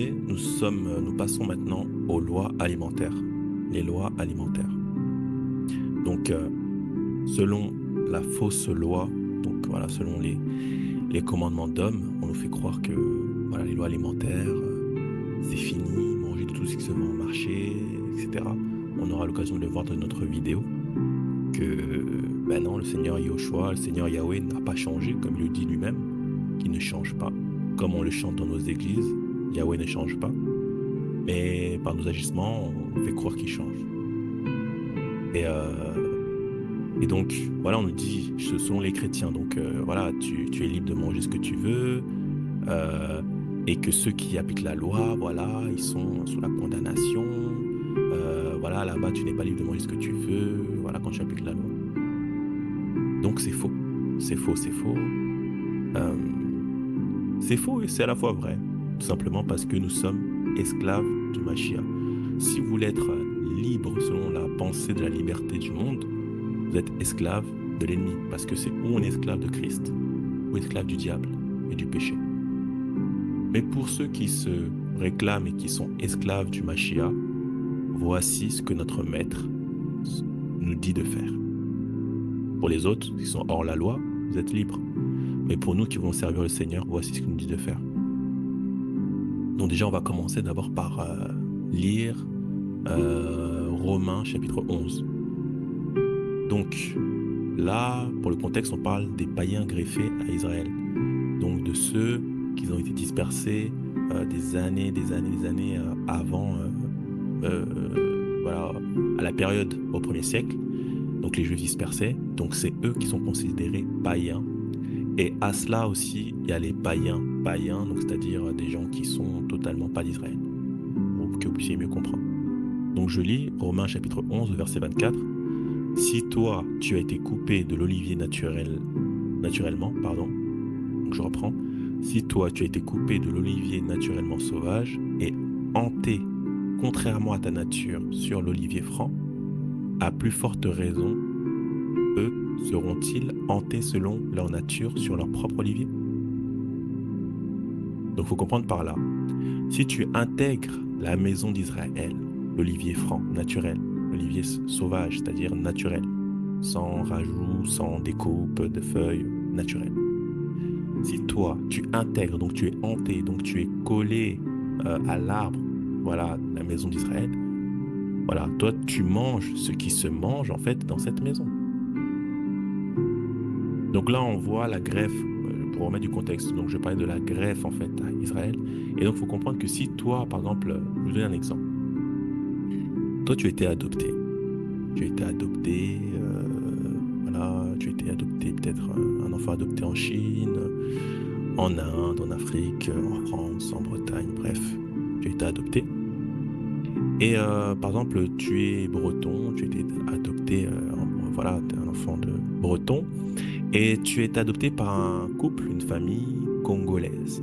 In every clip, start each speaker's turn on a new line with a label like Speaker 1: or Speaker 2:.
Speaker 1: disais, nous passons maintenant aux lois alimentaires. Les lois alimentaires. Donc, selon la fausse loi, donc voilà, selon les commandements d'hommes, on nous fait croire que voilà, les lois alimentaires, c'est fini, manger de tout ce qui se vend au marché, etc. On aura l'occasion de le voir dans notre vidéo, que ben non, le Seigneur Yahushua, le Seigneur Yahweh n'a pas changé, comme il le dit lui-même, qu'il ne change pas. Comme on le chante dans nos églises, Yahweh ne change pas, mais par nos agissements, on fait croire qu'il change. Et, donc, voilà, on nous dit, ce sont les chrétiens, donc voilà, tu es libre de manger ce que tu veux, euh, et que ceux qui appliquent la loi, voilà, ils sont sous la condamnation, voilà, là-bas, tu n'es pas libre de manger ce que tu veux, voilà, quand tu appliques la loi. Donc, c'est faux. C'est faux, c'est faux. Euh, c'est faux et c'est à la fois vrai, tout simplement parce que nous sommes esclaves du Mashiach. Si vous voulez être libre selon la pensée de la liberté du monde, vous êtes esclave de l'ennemi, parce que c'est ou on est esclave de Christ, ou esclave du diable et du péché. Mais pour ceux qui se réclament et qui sont esclaves du Mashiach, voici ce que notre maître nous dit de faire. Pour les autres qui sont hors la loi, vous êtes libres. Mais pour nous qui voulons servir le Seigneur, voici ce qu'il nous dit de faire. Donc déjà, on va commencer d'abord par lire Romains chapitre 11. Donc là, pour le contexte, on parle des païens greffés à Israël. Donc de ceux qui ont été dispersés des années avant, voilà, à la période au 1er siècle. Donc les Juifs dispersés. Donc c'est eux qui sont considérés païens. Et à cela aussi, il y a les païens, donc c'est-à-dire des gens qui sont totalement pas d'Israël, pour que vous puissiez mieux comprendre. Donc je lis Romains chapitre 11, verset 24. Si toi, tu as été coupé de l'olivier naturellement, donc je reprends. Si toi, tu as été coupé de l'olivier naturellement sauvage et hanté, contrairement à ta nature, sur l'olivier franc, à plus forte raison, eux seront-ils hantés selon leur nature sur leur propre olivier? Donc, il faut comprendre par là. Si tu intègres la maison d'Israël, l'olivier franc, naturel, l'olivier sauvage, c'est-à-dire naturel, sans rajout, sans découpe de feuilles, naturel. Si toi, tu intègres, donc tu es hanté, donc tu es collé à l'arbre, voilà, la maison d'Israël, voilà, toi, tu manges ce qui se mange, en fait, dans cette maison. Donc là, on voit la greffe, pour remettre du contexte. Donc, je parlais de la greffe, en fait, à Israël. Et donc, il faut comprendre que si toi, par exemple, je vous donne un exemple. Toi, tu as été adopté. Tu as été adopté, voilà, tu as été adopté, peut-être un enfant adopté en Chine, en Inde, en Afrique, en France, en Bretagne, bref, tu as été adopté. Et par exemple, tu es breton, tu as été adopté, voilà, tu es un enfant de breton. Et tu es adopté par un couple, une famille congolaise.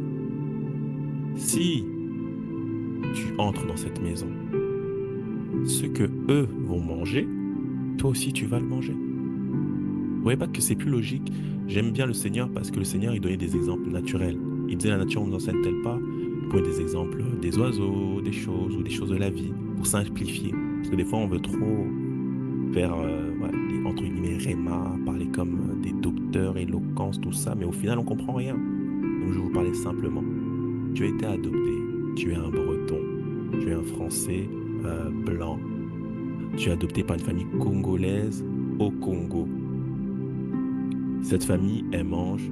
Speaker 1: Si tu entres dans cette maison, ce que eux vont manger, toi aussi tu vas le manger. Vous voyez pas que c'est plus logique? J'aime bien le Seigneur parce que le Seigneur, il donnait des exemples naturels. Il disait la nature ne nous enseigne-t-elle pas? Il prenait des exemples des oiseaux, des choses ou des choses de la vie pour simplifier. Parce que des fois, on veut trop faire, voilà, entre guillemets, réma, parler comme des docteurs, éloquence, tout ça, mais au final, on comprend rien. Donc, je vais vous parler simplement. Tu as été adopté, tu es un Breton, tu es un Français blanc, tu es adopté par une famille congolaise au Congo. Cette famille, elle mange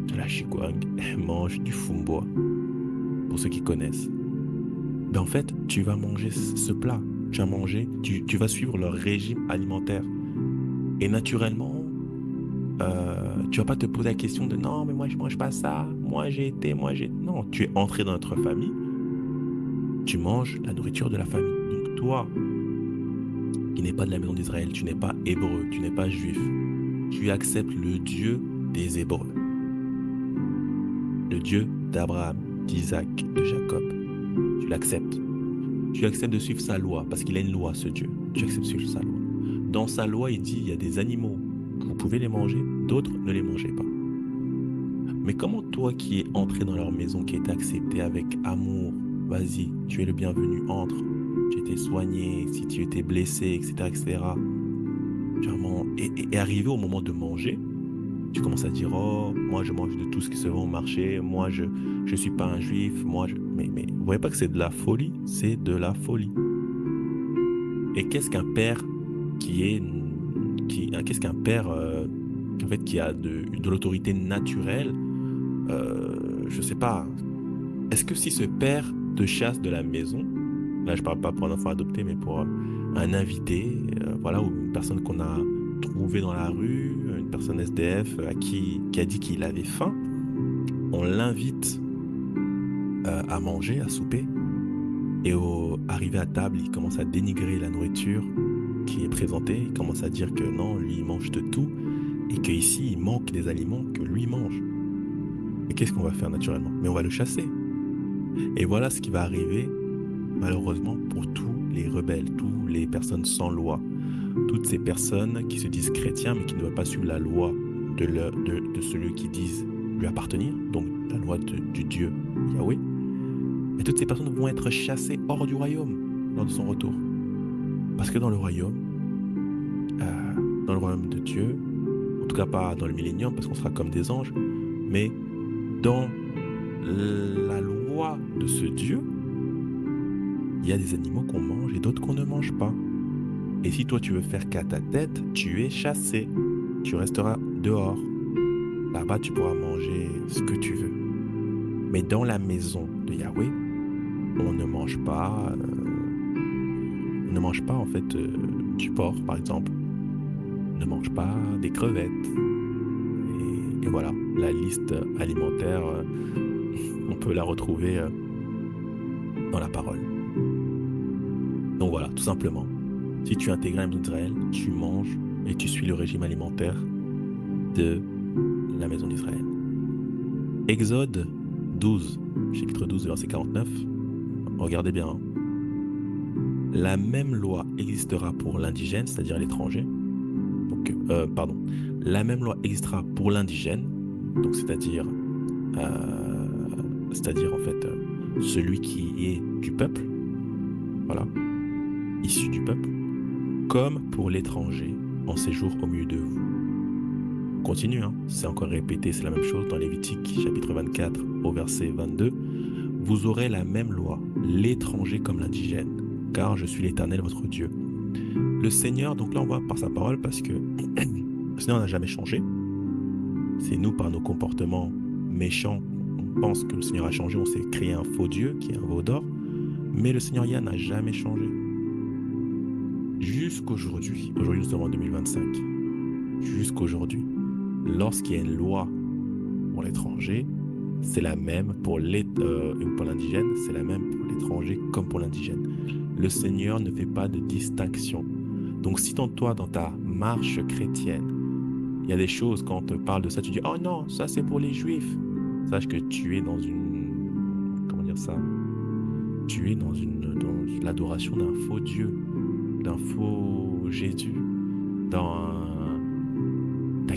Speaker 1: de la chikwang, elle mange du fumboa, pour ceux qui connaissent. Ben en fait, tu vas manger ce plat, tu vas manger, tu vas suivre leur régime alimentaire. Et naturellement, tu vas pas te poser la question de non, mais moi je mange pas ça, Non, tu es entré dans notre famille, tu manges la nourriture de la famille. Donc toi, qui n'es pas de la maison d'Israël, tu n'es pas hébreu, tu n'es pas juif, tu acceptes le Dieu des Hébreux, le Dieu d'Abraham, d'Isaac, de Jacob. Tu l'acceptes. Tu acceptes de suivre sa loi, parce qu'il a une loi, ce Dieu. Tu acceptes de suivre sa loi. Dans sa loi, il dit, il y a des animaux, vous pouvez les manger, d'autres ne les mangez pas. Mais comment toi qui es entré dans leur maison, qui est accepté avec amour, vas-y, tu es le bienvenu, entre. Tu étais soigné, si tu étais blessé, etc., etc. Vraiment. Et arrivé au moment de manger, tu commences à dire, oh, moi je mange de tout ce qui se vend au marché, moi je suis pas un juif, mais vous voyez pas que c'est de la folie? C'est de la folie. Et qu'est-ce qu'un père qui est, qu'est-ce qu'un père, en fait, qui a de l'autorité naturelle, je sais pas. Est-ce que si ce père te chasse de la maison, là je parle pas pour un enfant adopté, mais pour un invité, voilà, ou une personne qu'on a trouvée dans la rue, une personne SDF qui a dit qu'il avait faim, on l'invite à manger, à souper, et arrivé à table, il commence à dénigrer la nourriture qui est présentée, il commence à dire que non, lui il mange de tout, et qu'ici il manque des aliments que lui mange. Et qu'est-ce qu'on va faire naturellement? Mais on va le chasser. Et voilà ce qui va arriver malheureusement pour tous les rebelles, toutes les personnes sans loi, toutes ces personnes qui se disent chrétiens mais qui ne veulent pas suivre la loi de celui qui disent lui appartenir, donc la loi du Dieu Yahweh. Et toutes ces personnes vont être chassées hors du royaume lors de son retour. Parce que dans le royaume de Dieu, en tout cas pas dans le millénium parce qu'on sera comme des anges, mais dans la loi de ce Dieu, il y a des animaux qu'on mange et d'autres qu'on ne mange pas. Et si toi tu veux faire qu'à ta tête, tu es chassé. Tu resteras dehors. Là-bas, tu pourras manger ce que tu veux. Mais dans la maison de Yahweh, on ne mange pas, en fait du porc, par exemple. On ne mange pas des crevettes. Et voilà, la liste alimentaire, on peut la retrouver dans la parole. Donc voilà, tout simplement. Si tu intègres la maison d'Israël, tu manges et tu suis le régime alimentaire de la maison d'Israël. Exode 12, chapitre 12, verset 49. Regardez bien. La même loi existera pour l'indigène, c'est-à-dire l'étranger. Donc, la même loi existera pour l'indigène, donc c'est-à-dire en fait celui qui est du peuple, voilà, issu du peuple, comme pour l'étranger en séjour au milieu de vous. On continue, hein, c'est encore répété, c'est la même chose dans Lévitique chapitre 24 au verset 22. Vous aurez la même loi, l'étranger comme l'indigène, car je suis l'Éternel votre Dieu. Le Seigneur, donc là on voit par sa parole, parce que le Seigneur n'a jamais changé. C'est nous, par nos comportements méchants, on pense que le Seigneur a changé, on s'est créé un faux Dieu qui est un veau d'or, mais le Seigneur Yah n'a jamais changé. Jusqu'aujourd'hui, nous sommes en 2025, jusqu'aujourd'hui, lorsqu'il y a une loi pour l'étranger, c'est la même pour l'indigène, c'est la même pour l'étranger comme pour l'indigène. Le Seigneur ne fait pas de distinction. Donc si dans ta marche chrétienne, il y a des choses, quand on te parle de ça, tu dis « Oh non, ça c'est pour les Juifs ». Sache que tu es dans tu es dans l'adoration d'un faux Dieu, d'un faux Jésus, d'un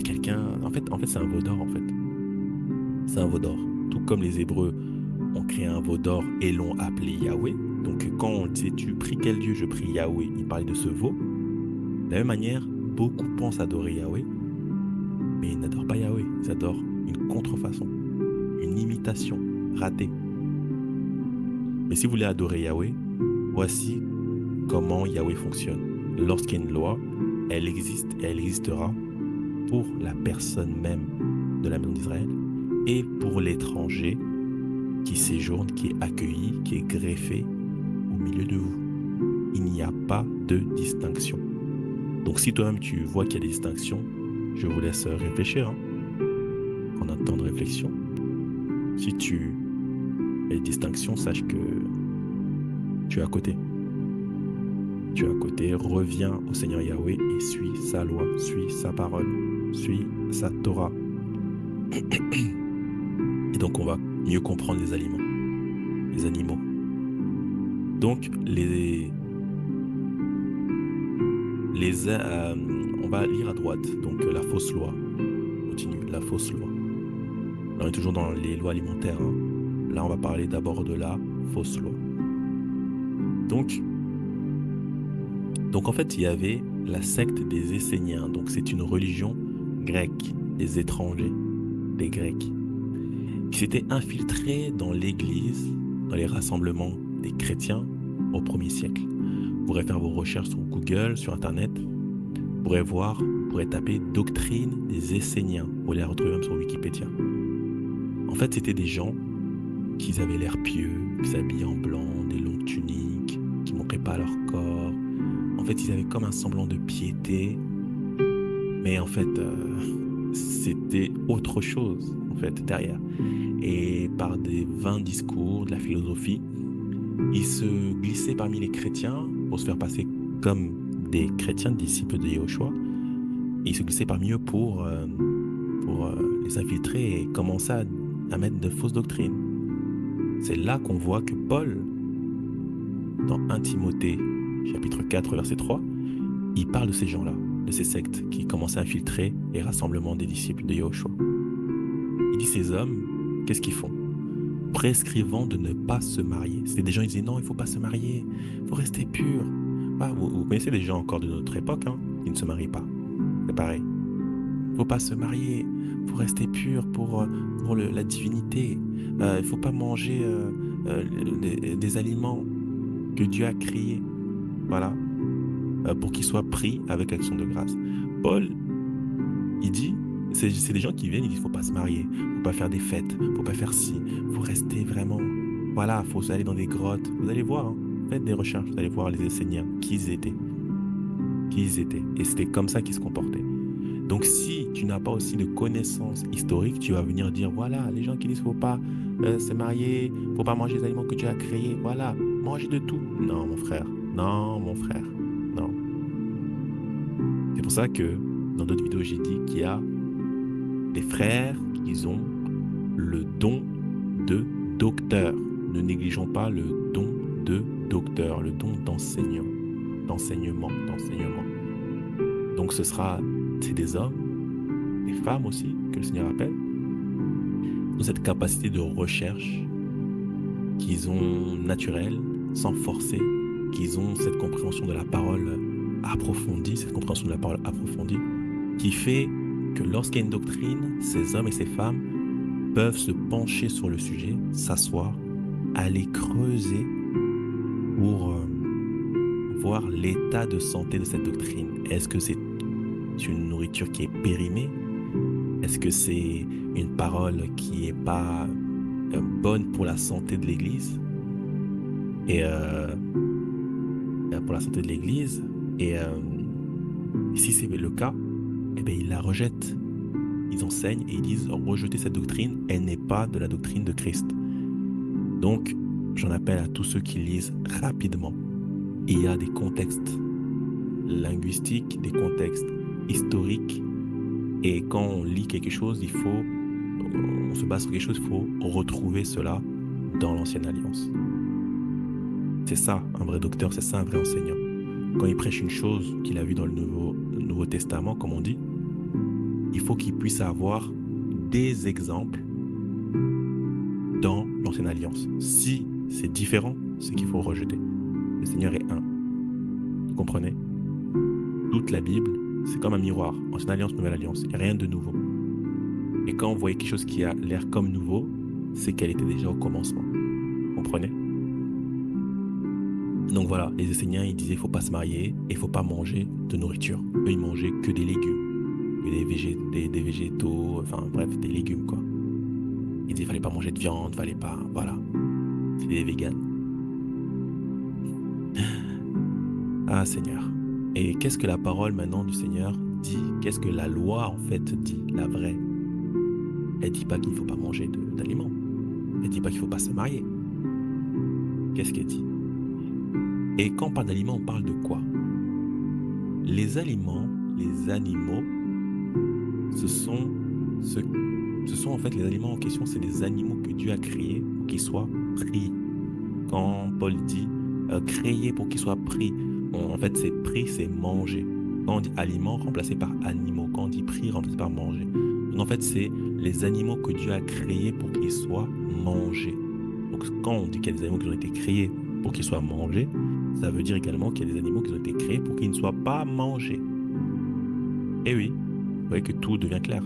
Speaker 1: quelqu'un. En fait, c'est un veau d'or, en fait. C'est un veau d'or. Tout comme les Hébreux ont créé un veau d'or et l'ont appelé Yahweh. Donc, quand on disait tu pries quel Dieu, je prie Yahweh, ils parlaient de ce veau. De la même manière, beaucoup pensent adorer Yahweh, mais ils n'adorent pas Yahweh. Ils adorent une contrefaçon, une imitation ratée. Mais si vous voulez adorer Yahweh, voici comment Yahweh fonctionne. Lorsqu'il y a une loi, elle existe et elle existera pour la personne même de la maison d'Israël et pour l'étranger qui séjourne, qui est accueilli, qui est greffé au milieu de vous. Il n'y a pas de distinction. Donc si toi-même tu vois qu'il y a des distinctions, je vous laisse réfléchir, en un temps de réflexion. Si tu as des distinctions, sache que tu es à côté. Tu es à côté, reviens au Seigneur Yahweh et suis sa loi, suis sa parole, suis sa Torah. Et donc on va mieux comprendre les animaux. Donc on va lire à droite, donc la fausse loi. Continue, la fausse loi. Là, on est toujours dans les lois alimentaires. Là, on va parler d'abord de la fausse loi. Donc, donc en fait, il y avait la secte des Esséniens. Donc c'est une religion grecque, des étrangers, des Grecs, qui s'était infiltrée dans l'Église, dans les rassemblements des chrétiens au 1er siècle. Vous pourrez faire vos recherches sur Google, sur Internet. Vous pourrez voir, vous pourrez taper doctrine des Esséniens. Vous allez la retrouver même sur Wikipédia. En fait, c'était des gens qui avaient l'air pieux, qui s'habillaient en blanc, des longues tuniques, qui ne montraient pas leur corps. En fait, ils avaient comme un semblant de piété, mais en fait, c'était autre chose, en fait, derrière. Et par des vains discours, de la philosophie, ils se glissaient parmi les chrétiens pour se faire passer comme des chrétiens, disciples de Yahushua. Et ils se glissaient parmi eux pour les infiltrer et commencer à mettre de fausses doctrines. C'est là qu'on voit que Paul, dans 1 Timothée, chapitre 4, verset 3, il parle de ces gens-là, de ces sectes qui commençaient à infiltrer les rassemblements des disciples de Yahushua. Il dit ces hommes, qu'est-ce qu'ils font? Prescrivant de ne pas se marier. C'est des gens qui disaient non, il ne faut pas se marier, il faut rester pur. Ah, vous connaissez des gens encore de notre époque qui ne se marient pas. C'est pareil. Il ne faut pas se marier, il faut rester pur pour la divinité. Il ne faut pas manger des aliments que Dieu a créés. Voilà. Pour qu'ils soient pris avec l'action de grâce. Paul, il dit, c'est des gens qui viennent, ils disent, il ne faut pas se marier, il ne faut pas faire des fêtes, il ne faut pas faire ci, il faut rester vraiment, voilà, il faut aller dans des grottes. Vous allez voir, faites des recherches, vous allez voir les Esséniens, qui ils étaient. Et c'était comme ça qu'ils se comportaient. Donc si tu n'as pas aussi de connaissances historiques, tu vas venir dire, voilà, les gens qui disent, il ne faut pas se marier, il ne faut pas manger les aliments que Dieu a créés, voilà, manger de tout. Non, mon frère, non. C'est pour ça que dans d'autres vidéos, j'ai dit qu'il y a des frères qui ont le don de docteur. Ne négligeons pas le don de docteur, le don d'enseignement. Donc c'est des hommes, des femmes aussi, que le Seigneur appelle, ont cette capacité de recherche qu'ils ont naturelle, sans forcer, qu'ils ont cette compréhension de la parole approfondie, qui fait que lorsqu'il y a une doctrine, ces hommes et ces femmes peuvent se pencher sur le sujet, s'asseoir, aller creuser pour voir l'état de santé de cette doctrine. Est-ce que c'est une nourriture qui est périmée? Est-ce que c'est une parole qui n'est pas bonne pour la santé de l'Église? Et pour la santé de l'Église. Et si c'est le cas, eh bien, ils la rejettent. Ils enseignent et ils disent rejeter cette doctrine, elle n'est pas de la doctrine de Christ. Donc, j'en appelle à tous ceux qui lisent rapidement. Il y a des contextes linguistiques, des contextes historiques. Et quand on lit quelque chose, on se base sur quelque chose, il faut retrouver cela dans l'Ancienne Alliance. C'est ça, un vrai docteur, c'est ça, un vrai enseignant. Quand il prêche une chose qu'il a vue dans le Nouveau Testament, comme on dit, il faut qu'il puisse avoir des exemples dans l'Ancienne Alliance. Si c'est différent, c'est qu'il faut rejeter. Le Seigneur est un. Vous comprenez? Toute la Bible, c'est comme un miroir. Ancienne Alliance, Nouvelle Alliance. Il n'y a rien de nouveau. Et quand on voit quelque chose qui a l'air comme nouveau, c'est qu'elle était déjà au commencement. Vous comprenez? Donc voilà, les Esséniens, ils disaient qu'il ne faut pas se marier et il ne faut pas manger de nourriture. Eux, ils mangeaient que des légumes, que des végétaux, enfin bref, des légumes quoi. Ils disaient qu'il ne fallait pas manger de viande, il fallait pas, voilà. C'était des véganes. Ah Seigneur. Et qu'est-ce que la parole maintenant du Seigneur dit? Qu'est-ce que la loi en fait dit, la vraie? Elle dit pas qu'il ne faut pas manger d'aliments. Elle dit pas qu'il ne faut pas se marier. Qu'est-ce qu'elle dit? Et quand on parle d'aliments, on parle de quoi? Les aliments, les animaux, ce sont en fait les aliments en question, c'est des animaux que Dieu a créés pour qu'ils soient pris. Quand Paul dit créés pour qu'ils soient pris, en fait c'est pris, c'est manger. Quand on dit aliments, remplacé par animaux. Quand on dit pris, remplacé par manger. Donc en fait c'est les animaux que Dieu a créés pour qu'ils soient mangés. Donc quand on dit qu'il y a des animaux qui ont été créés pour qu'ils soient mangés, ça veut dire également qu'il y a des animaux qui ont été créés pour qu'ils ne soient pas mangés. Et oui, vous voyez que tout devient clair.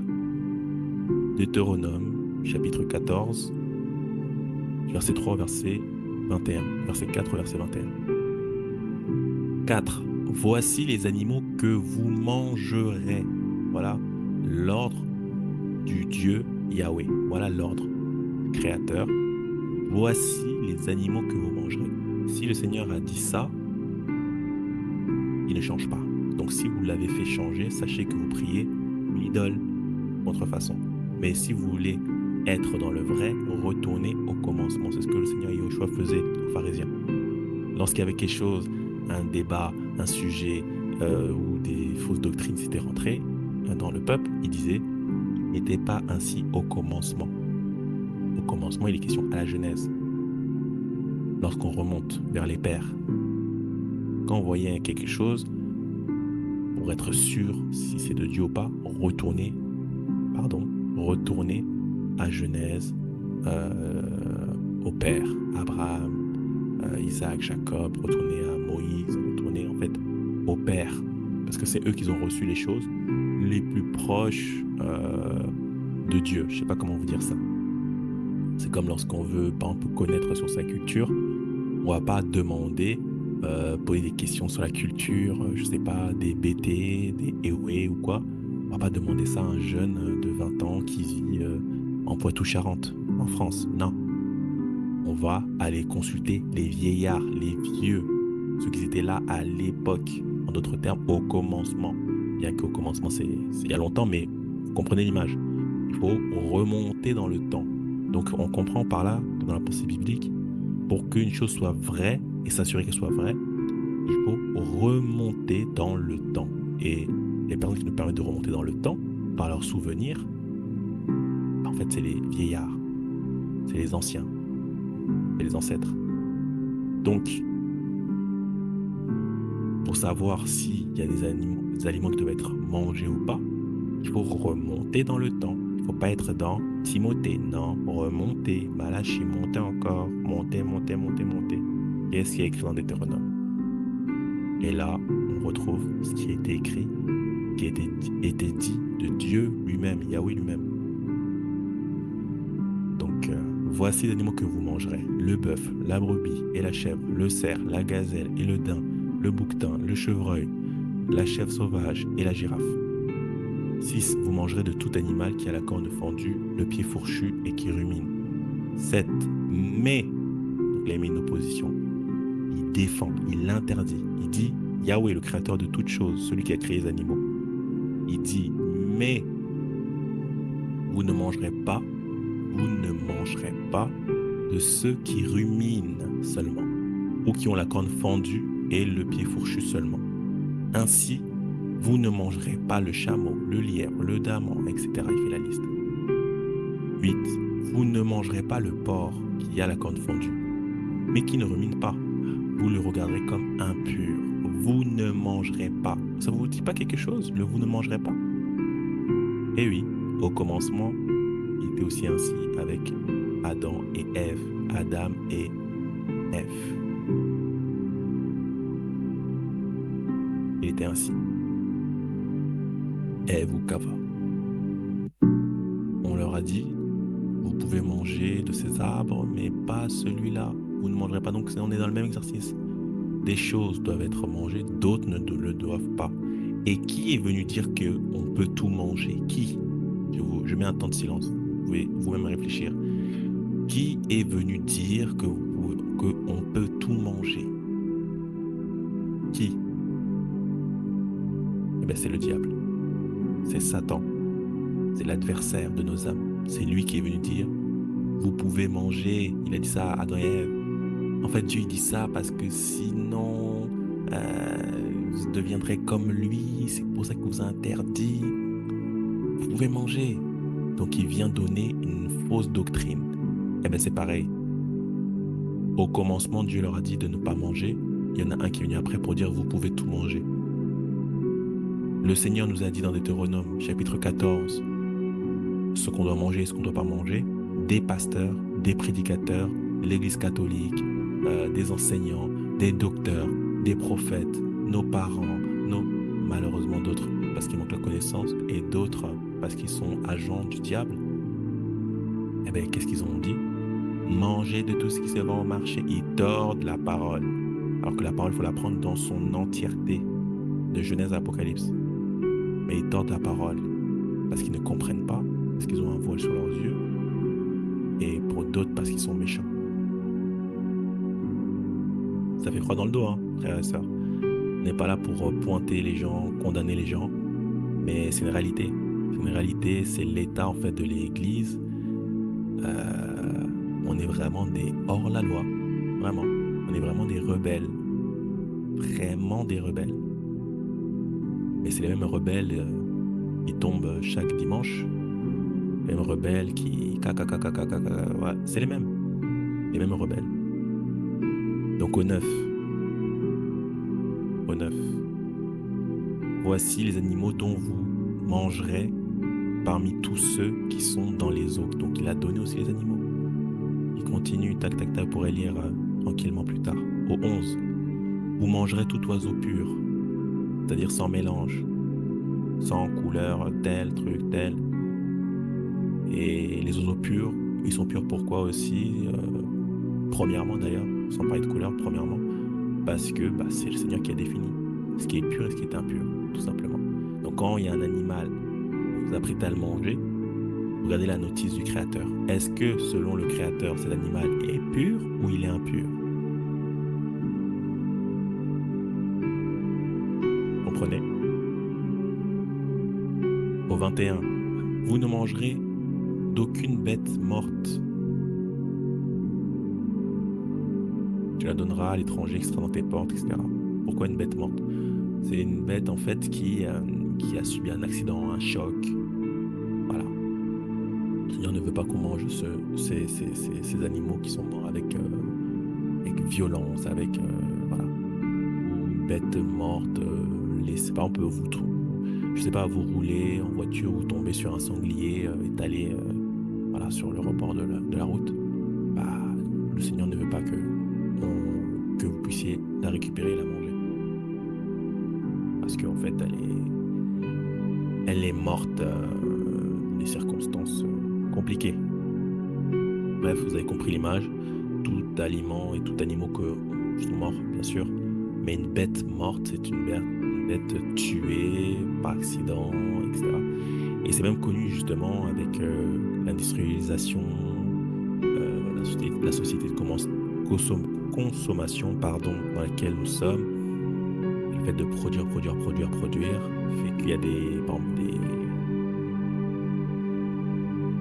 Speaker 1: Deutéronome, chapitre 14, verset 3, verset 21, verset 4, verset 21. 4. Voici les animaux que vous mangerez. Voilà l'ordre du Dieu Yahweh. Voilà l'ordre créateur. Voici les animaux que vous mangerez. Si le Seigneur a dit ça, il ne change pas. Donc si vous l'avez fait changer, sachez que vous priez une idole, contrefaçon. Mais si vous voulez être dans le vrai, retournez au commencement. C'est ce que le Seigneur Yahushua faisait aux pharisiens. Lorsqu'il y avait quelque chose, un débat, un sujet ou des fausses doctrines s'étaient rentrées dans le peuple, il disait, il n'était pas ainsi au commencement. Au commencement, il est question à la Genèse. Lorsqu'on remonte vers les pères, quand on voyait quelque chose, pour être sûr si c'est de Dieu ou pas, retournez à Genèse, au père, Abraham, Isaac, Jacob, retournez à Moïse, retournez en fait au père, parce que c'est eux qui ont reçu les choses les plus proches de Dieu. Je ne sais pas comment vous dire ça. C'est comme lorsqu'on veut, par exemple, connaître sur sa culture, on ne va pas demander, poser des questions sur la culture, je ne sais pas, des BT, des Ewe ou quoi. On ne va pas demander ça à un jeune de 20 ans qui vit en Poitou-Charentes, en France. Non. On va aller consulter les vieillards, les vieux, ceux qui étaient là à l'époque. En d'autres termes, au commencement. Bien qu'au commencement, c'est il y a longtemps, mais vous comprenez l'image. Il faut remonter dans le temps. Donc, on comprend par là, dans la pensée biblique, pour qu'une chose soit vraie et s'assurer qu'elle soit vraie, il faut remonter dans le temps. Et les personnes qui nous permettent de remonter dans le temps, par leurs souvenirs, en fait, c'est les vieillards, c'est les anciens, c'est les ancêtres. Donc, pour savoir s'il y a des aliments qui doivent être mangés ou pas, il faut remonter dans le temps. Il ne faut pas être dans Timothée, non, remonter, Malachie, monter encore, monter. Qu'est-ce qui est écrit dans Deutéronome? Et là, on retrouve ce qui a été écrit, qui a été dit de Dieu lui-même, Yahweh lui-même. Donc, voici les animaux que vous mangerez: le bœuf, la brebis et la chèvre, le cerf, la gazelle et le daim, le bouquetin, le chevreuil, la chèvre sauvage et la girafe. 6. Vous mangerez de tout animal qui a la corne fendue, le pied fourchu et qui rumine. 7. Mais, donc là il met une opposition, il défend, il interdit, il dit Yahweh, le créateur de toutes choses, celui qui a créé les animaux. Il dit, mais vous ne mangerez pas de ceux qui ruminent seulement, ou qui ont la corne fendue et le pied fourchu seulement. Ainsi, vous ne mangerez pas le chameau, le lièvre, le daman, etc. Il fait la liste. 8. Vous ne mangerez pas le porc qui a la corne fendue, mais qui ne rumine pas. Vous le regarderez comme impur. Vous ne mangerez pas. Ça ne vous dit pas quelque chose, le vous ne mangerez pas? Eh oui, au commencement, il était aussi ainsi avec Adam et Ève, Adam et Ève. Il était ainsi. Ève ou Kava. On leur a dit, vous pouvez manger de ces arbres, mais pas celui-là. Vous ne mangerez pas, donc on est dans le même exercice. Des choses doivent être mangées, d'autres ne le doivent pas. Et qui est venu dire qu'on peut tout manger? Qui? Je mets un temps de silence. Vous pouvez vous-même réfléchir. Qui est venu dire qu'on peut tout manger? Qui? Eh bien, c'est le diable. C'est Satan. C'est l'adversaire de nos âmes. C'est lui qui est venu dire, vous pouvez manger. Il a dit ça à Adam et Ève. En fait, Dieu il dit ça parce que sinon, vous deviendrez comme lui. C'est pour ça qu'il vous a interdit. Vous pouvez manger. Donc, il vient donner une fausse doctrine. Eh bien, c'est pareil. Au commencement, Dieu leur a dit de ne pas manger. Il y en a un qui est venu après pour dire, vous pouvez tout manger. Le Seigneur nous a dit dans Deutéronome, chapitre 14, ce qu'on doit manger et ce qu'on ne doit pas manger. Des pasteurs, des prédicateurs, l'Église catholique, des enseignants, des docteurs, des prophètes, nos parents, malheureusement d'autres parce qu'ils manquent la connaissance et d'autres parce qu'ils sont agents du diable, eh bien, qu'est-ce qu'ils ont dit? Manger de tout ce qui se vend au marché. Ils tordent la parole. Alors que la parole, il faut la prendre dans son entièreté, de Genèse à Apocalypse. Mais ils tordent la parole parce qu'ils ne comprennent pas, parce qu'ils ont un voile sur leurs yeux, et pour d'autres parce qu'ils sont méchants. Ça fait froid dans le dos, hein, frères et sœurs. On n'est pas là pour pointer les gens, condamner les gens, mais c'est une réalité. C'est une réalité, c'est l'état en fait de l'Église. On est vraiment des hors-la-loi, vraiment. On est vraiment des rebelles, vraiment des rebelles. Mais c'est les mêmes rebelles qui tombent chaque dimanche, les mêmes rebelles qui... Ouais, c'est les mêmes rebelles. Donc au neuf, voici les animaux dont vous mangerez parmi tous ceux qui sont dans les eaux. Donc il a donné aussi les animaux. Il continue, tac, tac, tac, pour lire tranquillement plus tard. Au 11, vous mangerez tout oiseau pur, c'est-à-dire sans mélange, sans couleur, tel, truc, tel. Et les oiseaux purs, ils sont purs pourquoi aussi premièrement d'ailleurs, sans parler de couleur, premièrement, parce que c'est le Seigneur qui a défini ce qui est pur et ce qui est impur, tout simplement. Donc quand il y a un animal, vous apprêtez à le manger, regardez la notice du Créateur. Est-ce que selon le Créateur, cet animal est pur ou il est impur? Comprenez? Au 21, vous ne mangerez d'aucune bête morte. Tu la donneras à l'étranger qui sera dans tes portes, etc. Pourquoi une bête morte? C'est une bête en fait qui a subi un accident, un choc. Voilà. Le Seigneur ne veut pas qu'on mange ces animaux qui sont morts avec violence, avec voilà. Ou une bête morte. Laissez pas, on peut je sais pas, vous rouler en voiture ou tomber sur un sanglier étalé voilà, sur le rebord de la route. Le Seigneur ne veut pas que vous puissiez la récupérer et la manger. Parce qu'en fait, elle est morte dans des circonstances compliquées. Bref, vous avez compris l'image. Tout aliment et tout animal sont morts, bien sûr. Mais une bête morte, c'est une bête tuée par accident, etc. Et c'est même connu justement avec l'industrialisation, la société de consommation dans laquelle nous sommes. Le fait de produire fait qu'il y a par exemple,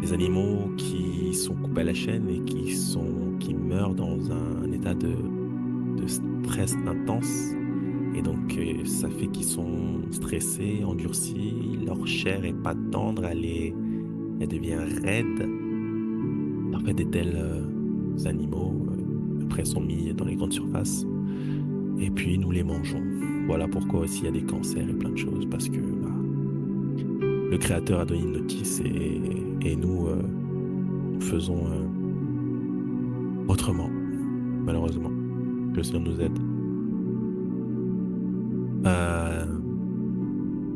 Speaker 1: des animaux qui sont coupés à la chaîne et qui meurent dans un état de stress intense. Et donc, ça fait qu'ils sont stressés, endurcis, leur chair est pas tendre, elle devient raide. En fait, des tels animaux, après, sont mis dans les grandes surfaces. Et puis, nous les mangeons. Voilà pourquoi aussi il y a des cancers et plein de choses. Parce que le Créateur a donné une notice et nous faisons autrement, malheureusement. Que le Seigneur nous aide.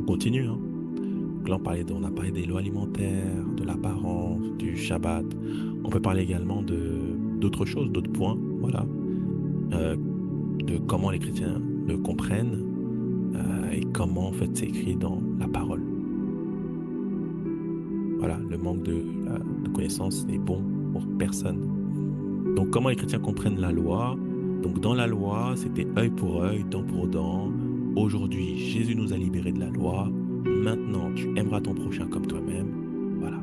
Speaker 1: On continue. Hein. Donc là, on a parlé des lois alimentaires, de l'apparence, du Shabbat. On peut parler également d'autres choses, d'autres points. Voilà. De comment les chrétiens le comprennent et comment en fait c'est écrit dans la parole. Voilà, le manque de connaissance n'est bon pour personne. Donc comment les chrétiens comprennent la loi? Donc dans la loi, c'était œil pour œil, dent pour dent. Aujourd'hui, Jésus nous a libérés de la loi. Maintenant, tu aimeras ton prochain comme toi-même. Voilà.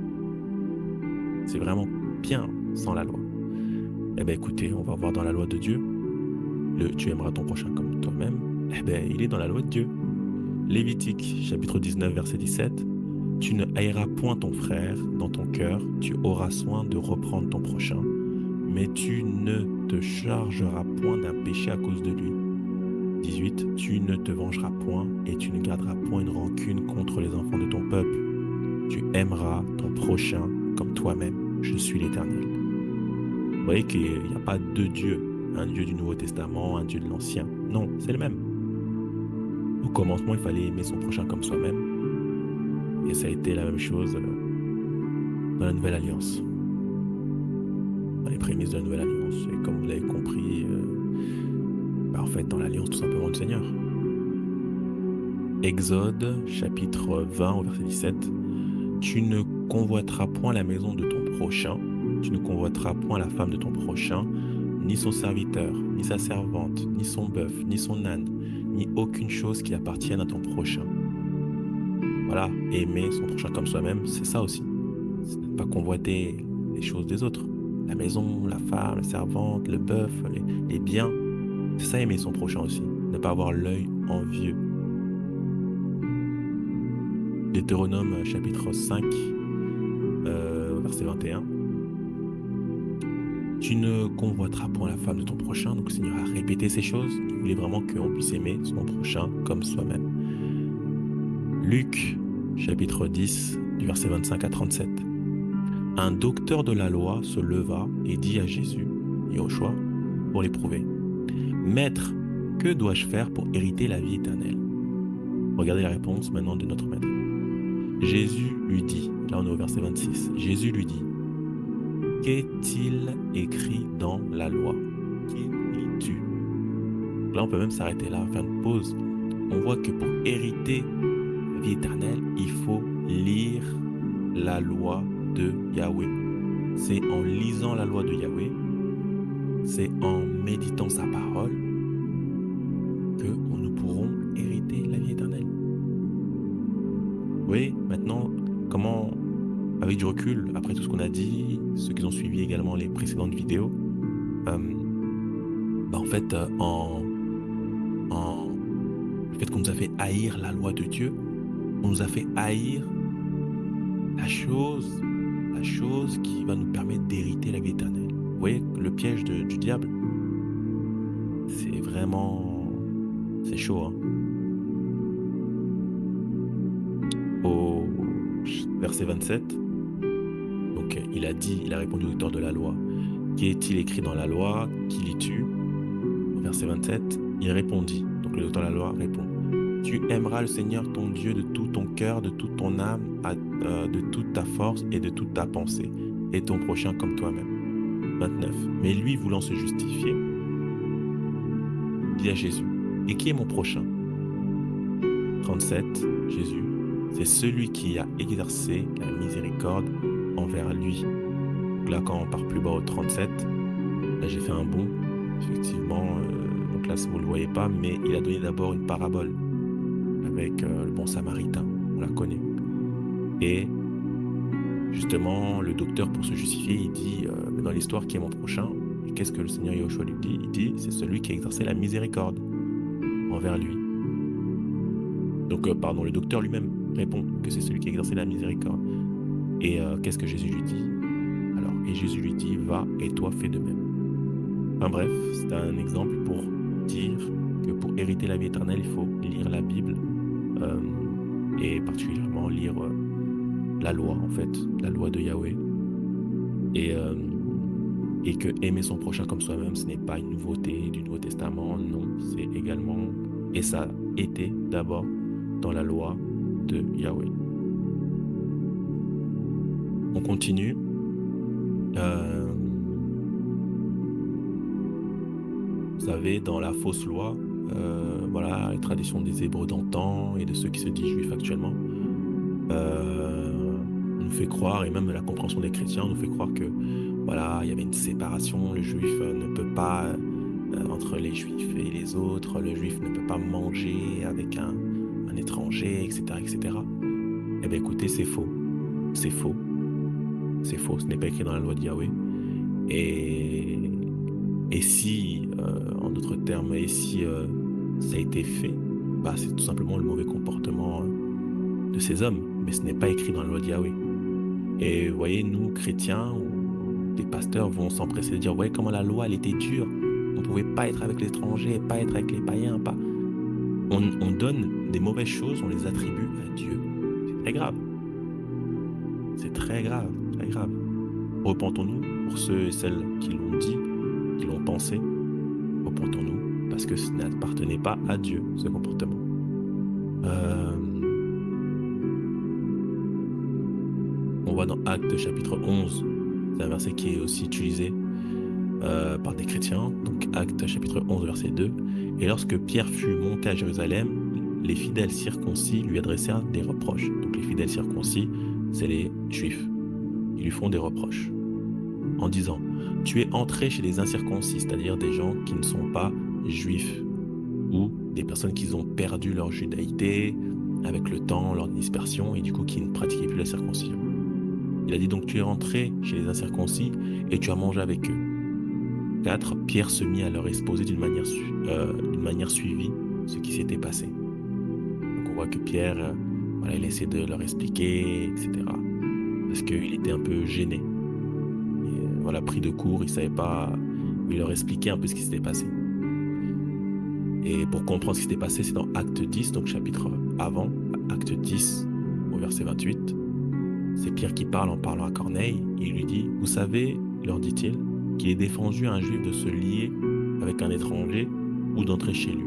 Speaker 1: C'est vraiment bien sans la loi. Eh bien écoutez, on va voir dans la loi de Dieu. Tu aimeras ton prochain comme toi-même. Eh bien, il est dans la loi de Dieu. Lévitique, chapitre 19, verset 17. Tu ne haïras point ton frère dans ton cœur. Tu auras soin de reprendre ton prochain. Mais tu ne te chargeras point d'un péché à cause de lui. 18. Tu ne te vengeras point et tu ne garderas point une rancune contre les enfants de ton peuple. Tu aimeras ton prochain comme toi-même. Je suis l'Éternel. Vous voyez qu'il n'y a pas deux dieux. un Dieu du Nouveau Testament, un Dieu de l'Ancien. Non, c'est le même. Au commencement, il fallait aimer son prochain comme soi-même. Et ça a été la même chose dans la Nouvelle Alliance, dans les prémices de la Nouvelle Alliance. Et comme vous l'avez compris, en fait, dans l'Alliance tout simplement du Seigneur. Exode, chapitre 20, au verset 17. Tu ne convoiteras point la maison de ton prochain, tu ne convoiteras point la femme de ton prochain, ni son serviteur, ni sa servante, ni son bœuf, ni son âne, ni aucune chose qui appartienne à ton prochain. Voilà, aimer son prochain comme soi-même, c'est ça aussi. C'est ne pas convoiter les choses des autres. La maison, la femme, la servante, le bœuf, les biens. C'est ça aimer son prochain aussi. Ne pas avoir l'œil envieux. Deutéronome chapitre 5, verset 21. Tu ne convoiteras point la femme de ton prochain. Donc le Seigneur a répété ces choses. Il voulait vraiment qu'on puisse aimer son prochain comme soi-même. Luc chapitre 10, du verset 25 à 37. Un docteur de la loi se leva et dit à Jésus, Yahushua, pour l'éprouver, Maître, que dois-je faire pour hériter la vie éternelle? Regardez la réponse maintenant de notre maître. Jésus lui dit, là on est au verset 26, Jésus lui dit, qu'est-il écrit dans la loi? Qui lis-tu? Là on peut même s'arrêter là, faire une pause. On voit que pour hériter la vie éternelle, il faut lire la loi de Yahweh. C'est en lisant la loi de Yahweh, c'est en méditant sa parole que nous pourrons hériter la vie éternelle. Vous voyez, maintenant, comment, avec du recul, après tout ce qu'on a dit, ceux qui ont suivi également les précédentes vidéos, en fait, le fait qu'on nous a fait haïr la loi de Dieu, on nous a fait haïr la chose qui va nous permettre d'hériter la vie éternelle. Vous voyez, le piège du diable, c'est vraiment... c'est chaud, hein. Au verset 27, donc il a répondu au docteur de la loi. Qu'est-il écrit dans la loi? Qui lis-tu? Au verset 27, il répondit. Donc le docteur de la loi répond. Tu aimeras le Seigneur ton Dieu de tout ton cœur, de toute ton âme, de toute ta force et de toute ta pensée, et ton prochain comme toi-même. 29. Mais lui, voulant se justifier, dit à Jésus, et qui est mon prochain? 37. Jésus, c'est celui qui a exercé la miséricorde envers lui. Donc là, quand on part plus bas au 37, là j'ai fait un bond, effectivement, donc là vous ne le voyez pas, mais il a donné d'abord une parabole avec le bon samaritain, on la connaît. Et justement, le docteur, pour se justifier, il dit, dans l'histoire, qui est mon prochain? Et qu'est-ce que le Seigneur Yahushua lui dit? Il dit, c'est celui qui a exercé la miséricorde envers lui. Donc, le docteur lui-même répond que c'est celui qui a exercé la miséricorde. Et qu'est-ce que Jésus lui dit? Alors, et Jésus lui dit, va et toi fais de même. Enfin bref, c'est un exemple pour dire que pour hériter la vie éternelle, il faut lire la Bible et particulièrement lire la loi, en fait, la loi de Yahweh. Et que aimer son prochain comme soi-même, ce n'est pas une nouveauté du Nouveau Testament, non, c'est également, et ça a été d'abord dans la loi de Yahweh. On continue. Vous savez, dans la fausse loi, voilà, les traditions des Hébreux d'antan et de ceux qui se disent juifs actuellement, on nous fait croire, et même la compréhension des chrétiens nous fait croire que voilà, il y avait une séparation, le juif ne peut pas, entre les juifs et les autres, le juif ne peut pas manger avec un étranger, etc., etc. Eh bien écoutez, c'est faux. C'est faux. C'est faux, ce n'est pas écrit dans la loi de Yahweh. Et si, en d'autres termes, et si ça a été fait, bah, c'est tout simplement le mauvais comportement de ces hommes. Mais ce n'est pas écrit dans la loi de Yahweh. Et vous voyez, nous, chrétiens, ou des pasteurs vont s'empresser de dire, ouais, comment la loi, elle était dure. On ne pouvait pas être avec l'étranger, pas être avec les païens, pas... On donne des mauvaises choses, on les attribue à Dieu. C'est très grave. C'est très grave, très grave. Repentons-nous pour ceux et celles qui l'ont dit, qui l'ont pensé, repentons-nous, parce que ce n'appartenait pas à Dieu, ce comportement. Euh, on voit dans Actes chapitre 11, c'est un verset qui est aussi utilisé par des chrétiens, donc Actes chapitre 11, verset 2. Et lorsque Pierre fut monté à Jérusalem, les fidèles circoncis lui adressèrent des reproches. Donc les fidèles circoncis, c'est les Juifs. Ils lui font des reproches en disant: tu es entré chez les incirconcis, c'est-à-dire des gens qui ne sont pas juifs, ou des personnes qui ont perdu leur judaïté avec le temps, leur dispersion, et du coup qui ne pratiquaient plus la circoncision. Il a dit donc: tu es entré chez les incirconcis et tu as mangé avec eux. 4. Pierre se mit à leur exposer d'une manière suivie ce qui s'était passé. Donc on voit que Pierre, voilà, il essaie de leur expliquer, etc. Parce qu'il était un peu gêné. Et, voilà, pris de court, il savait pas, il leur expliquait un peu ce qui s'était passé. Et pour comprendre ce qui s'était passé, c'est dans Acte 10, donc chapitre avant, Acte 10 au verset 28. C'est Pierre qui parle en parlant à Corneille. Il lui dit: vous savez, leur dit-il, qu'il est défendu à un juif de se lier avec un étranger ou d'entrer chez lui.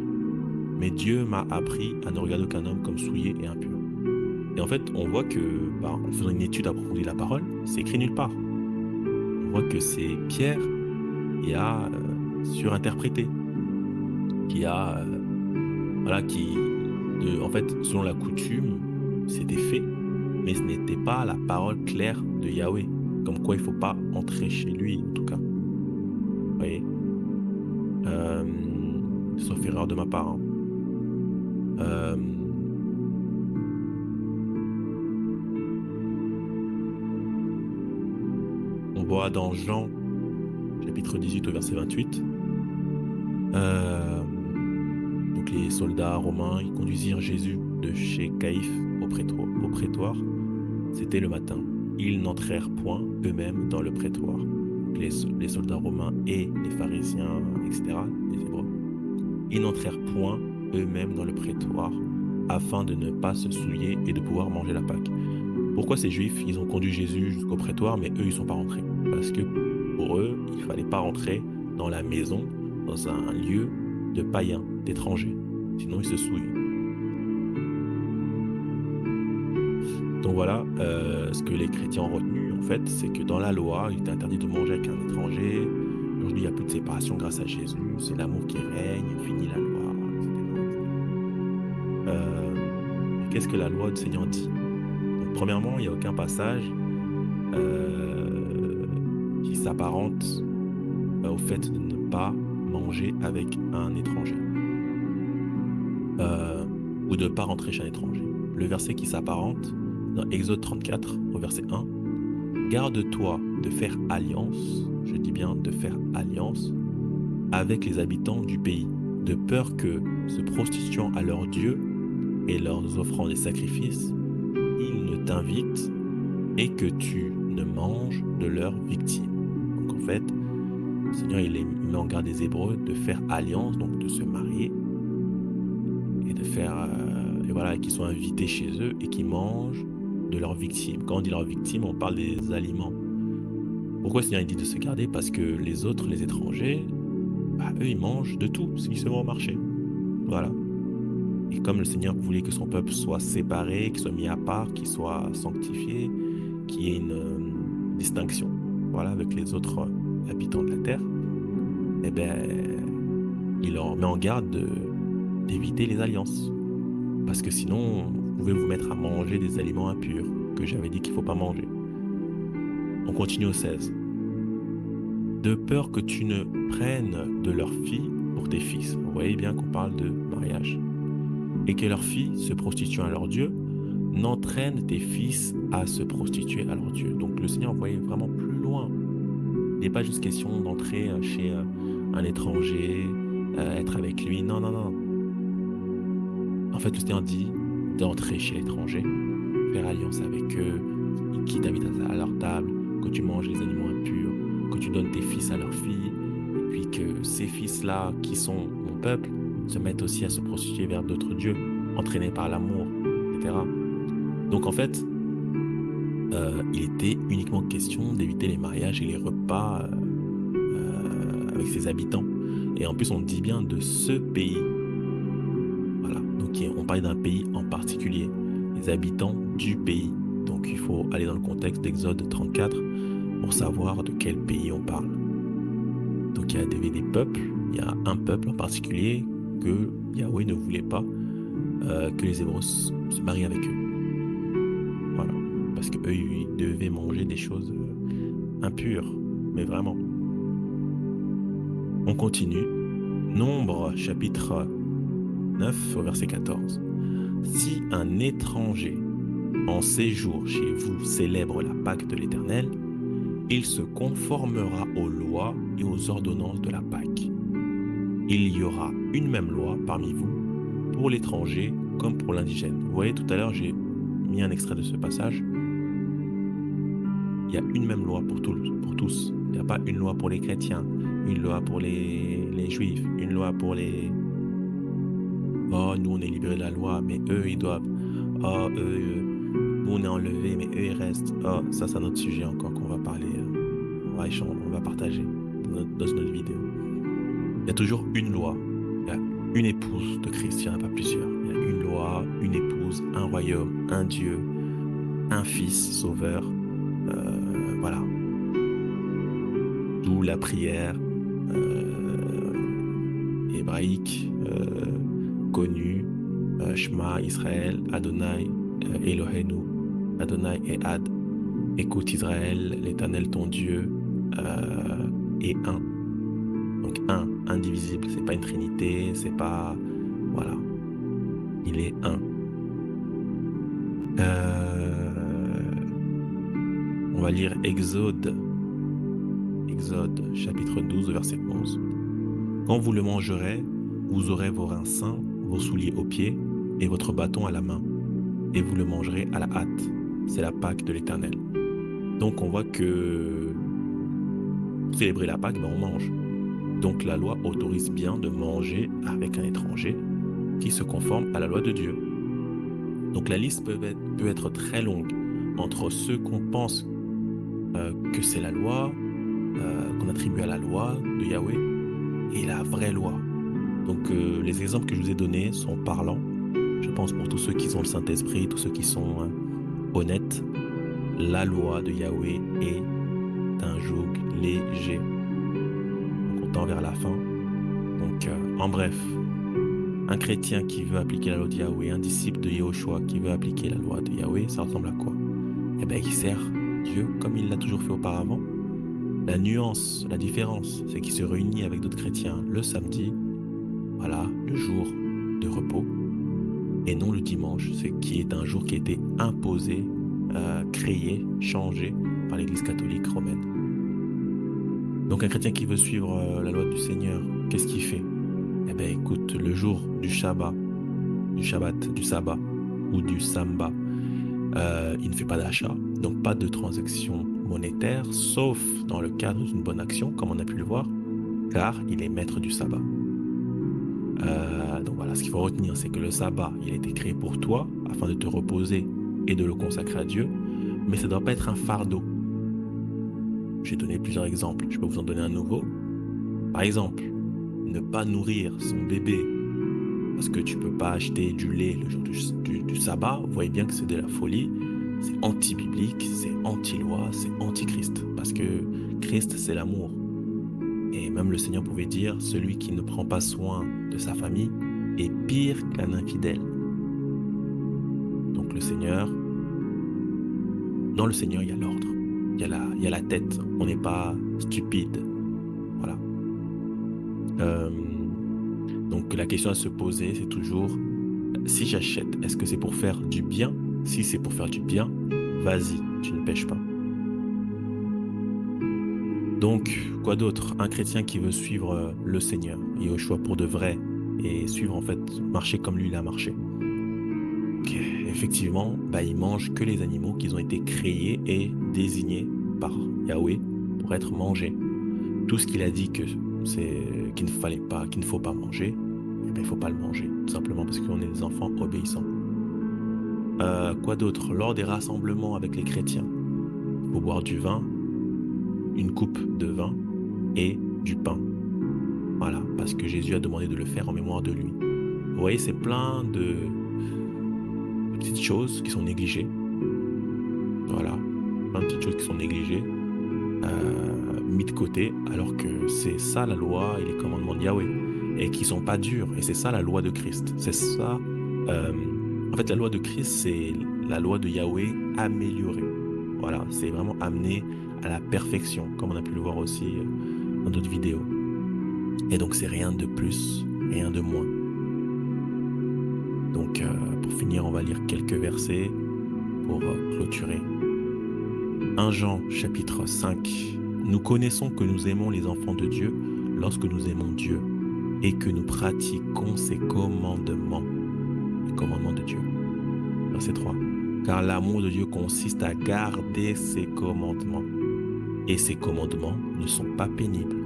Speaker 1: Mais Dieu m'a appris à ne regarder aucun homme comme souillé et impur. Et en fait, on voit que, en faisant une étude approfondie de la parole, c'est écrit nulle part. On voit que c'est Pierre qui a surinterprété, qui a, en fait, selon la coutume, c'était fait, mais ce n'était pas la parole claire de Yahweh. Comme quoi, il ne faut pas entrer chez lui, en tout cas. Vous voyez, sauf erreur de ma part. Hein. On voit dans Jean, chapitre 18 au verset 28, donc les soldats romains, ils conduisirent Jésus de chez Caïphe au prétoire. C'était le matin. Ils n'entrèrent point eux-mêmes dans le prétoire. Les soldats romains et les pharisiens, etc., les Hébreux, ils n'entrèrent point eux-mêmes dans le prétoire afin de ne pas se souiller et de pouvoir manger la Pâque. Pourquoi ces Juifs, ils ont conduit Jésus jusqu'au prétoire, mais eux, ils ne sont pas rentrés? Parce que pour eux, il ne fallait pas rentrer dans la maison, dans un lieu de païens, d'étrangers. Sinon, ils se souillent. Donc voilà, ce que les chrétiens ont retenu, en fait, c'est que dans la loi, il était interdit de manger avec un étranger. Aujourd'hui, il n'y a plus de séparation grâce à Jésus. C'est l'amour qui règne, fini la loi, etc. Qu'est-ce que la loi du Seigneur dit? Donc, premièrement, il n'y a aucun passage qui s'apparente au fait de ne pas manger avec un étranger ou de ne pas rentrer chez un étranger. Le verset qui s'apparente, dans Exode 34, au verset 1, « Garde-toi de faire alliance, je dis bien de faire alliance, avec les habitants du pays, de peur que, se prostituant à leurs dieux et leur offrant des sacrifices, ils ne t'invitent et que tu ne manges de leurs victimes. » Donc en fait, le Seigneur il met en garde des Hébreux de faire alliance, donc de se marier et de faire, et voilà, qu'ils soient invités chez eux et qu'ils mangent de leurs victimes. Quand on dit leurs victimes, on parle des aliments. Pourquoi le Seigneur il dit de se garder? Parce que les autres, les étrangers, eux ils mangent de tout ce qui se vend au marché. Voilà. Et comme le Seigneur voulait que son peuple soit séparé, qu'il soit mis à part, qu'il soit sanctifié, qu'il y ait une distinction, voilà, avec les autres habitants de la terre, eh bien, il leur met en garde d'éviter les alliances. Parce que sinon, vous pouvez vous mettre à manger des aliments impurs que j'avais dit qu'il ne faut pas manger. On continue au 16. De peur que tu ne prennes de leurs filles pour tes fils. Vous voyez bien qu'on parle de mariage. Et que leurs filles, se prostituant à leur Dieu, n'entraînent tes fils à se prostituer à leur Dieu. Donc le Seigneur voyait vraiment plus loin. Il n'est pas juste question d'entrer chez un étranger, être avec lui. Non, non, non. En fait, le Seigneur dit d'entrer chez l'étranger, faire alliance avec eux, qui t'invitent à leur table, que tu manges les animaux impurs, que tu donnes tes fils à leurs filles, et puis que ces fils-là, qui sont mon peuple, se mettent aussi à se prostituer vers d'autres dieux, entraînés par l'amour, etc. Donc en fait, il était uniquement question d'éviter les mariages et les repas avec ses habitants. Et en plus, on dit bien de ce pays. Voilà. Donc, on parle d'un pays en particulier, les habitants du pays. Donc, il faut aller dans le contexte d'Exode 34 pour savoir de quel pays on parle. Donc, il y a des peuples, il y a un peuple en particulier que Yahweh ne voulait pas que les Hébreux se marient avec eux. Voilà. Parce qu'eux, ils devaient manger des choses impures, mais vraiment. On continue. Nombre, chapitre 9, au verset 14. Si un étranger en séjour chez vous célèbre la Pâque de l'Éternel, il se conformera aux lois et aux ordonnances de la Pâque. Il y aura une même loi parmi vous pour l'étranger comme pour l'indigène. Vous voyez, tout à l'heure, j'ai mis un extrait de ce passage. Il y a une même loi pour tous. Il n'y a pas une loi pour les chrétiens, une loi pour les juifs, une loi pour les... Oh, nous, on est libérés de la loi, mais eux, ils doivent... Oh, nous, on est enlevés, mais eux, ils restent. Oh, ça, c'est un autre sujet encore qu'on va parler. On va échanger, on va partager dans notre vidéo. Il y a toujours une loi. Il y a une épouse de Christ, il n'y en a pas plusieurs. Il y a une loi, une épouse, un royaume, un Dieu, un Fils sauveur. Voilà. D'où la prière hébraïque connue, Shema Israël, Adonai Eloheinu, Adonai Ehad. Écoute Israël, l'Éternel ton Dieu est un. Donc un, indivisible, c'est pas une trinité, c'est pas... Voilà. Il est un. On va lire Exode, chapitre 12, verset 11. Quand vous le mangerez, vous aurez vos reins sains, vos souliers aux pieds et votre bâton à la main. Et vous le mangerez à la hâte. C'est la Pâque de l'Éternel. Donc on voit que pour célébrer la Pâque, on mange. Donc la loi autorise bien de manger avec un étranger qui se conforme à la loi de Dieu. Donc la liste peut être très longue entre ceux qu'on pense que c'est la loi, qu'on attribue à la loi de Yahweh, et la vraie loi. Donc les exemples que je vous ai donnés sont parlants. Je pense pour tous ceux qui ont le Saint-Esprit, tous ceux qui sont honnêtes, la loi de Yahweh est un joug léger. Donc on tend vers la fin. Donc en bref, un chrétien qui veut appliquer la loi de Yahweh, un disciple de Yehoshua qui veut appliquer la loi de Yahweh, ça ressemble à quoi? Eh bien, il sert Dieu comme il l'a toujours fait auparavant. La nuance, la différence, c'est qu'il se réunit avec d'autres chrétiens le samedi, voilà, le jour de repos, et non le dimanche, qui est un jour qui a été imposé, créé, changé par l'Église catholique romaine. Donc un chrétien qui veut suivre la loi du Seigneur, qu'est-ce qu'il fait? Eh bien écoute, le jour du Shabbat, du sabbat ou du samba, il ne fait pas d'achat, donc pas de transaction monétaire, sauf dans le cadre d'une bonne action, comme on a pu le voir, car il est maître du sabbat. Donc voilà, ce qu'il faut retenir, c'est que le sabbat, il a été créé pour toi, afin de te reposer et de le consacrer à Dieu, mais ça ne doit pas être un fardeau. J'ai donné plusieurs exemples, je peux vous en donner un nouveau. Par exemple, ne pas nourrir son bébé parce que tu ne peux pas acheter du lait le jour du sabbat, vous voyez bien que c'est de la folie, c'est anti-biblique, c'est anti-loi, c'est anti-Christ, parce que Christ, c'est l'amour. Et même le Seigneur pouvait dire, celui qui ne prend pas soin de sa famille est pire qu'un infidèle. Donc le Seigneur, dans le Seigneur, il y a l'ordre, il y a la tête, on n'est pas stupide. Voilà. Donc la question à se poser, c'est toujours, si j'achète, est-ce que c'est pour faire du bien? Si c'est pour faire du bien, vas-y, tu ne pêches pas. Donc, quoi d'autre? Un chrétien qui veut suivre le Seigneur, Yehoshua pour de vrai, et suivre en fait, marcher comme lui il a marché. Okay. Effectivement, il mange que les animaux qui ont été créés et désignés par Yahweh pour être mangés. Tout ce qu'il a dit qu'il ne faut pas manger, il ne faut pas le manger, tout simplement parce qu'on est des enfants obéissants. Quoi d'autre? Lors des rassemblements avec les chrétiens, il faut boire du vin, une coupe de vin et du pain. Voilà, parce que Jésus a demandé de le faire en mémoire de lui. Vous voyez, c'est plein de petites choses qui sont négligées. Voilà, plein de petites choses qui sont négligées, mis de côté, alors que c'est ça la loi et les commandements de Yahweh, et qui sont pas durs. Et c'est ça la loi de Christ. C'est ça. euh, En fait, la loi de Christ, c'est la loi de Yahweh améliorée. Voilà, c'est vraiment amené à la perfection, comme on a pu le voir aussi dans d'autres vidéos. Et donc, c'est rien de plus, rien de moins. Donc, pour finir, on va lire quelques versets pour clôturer. 1 Jean, chapitre 5. Nous connaissons que nous aimons les enfants de Dieu lorsque nous aimons Dieu et que nous pratiquons ses commandements, les commandements de Dieu. Verset 3. Car l'amour de Dieu consiste à garder ses commandements. Et ses commandements ne sont pas pénibles.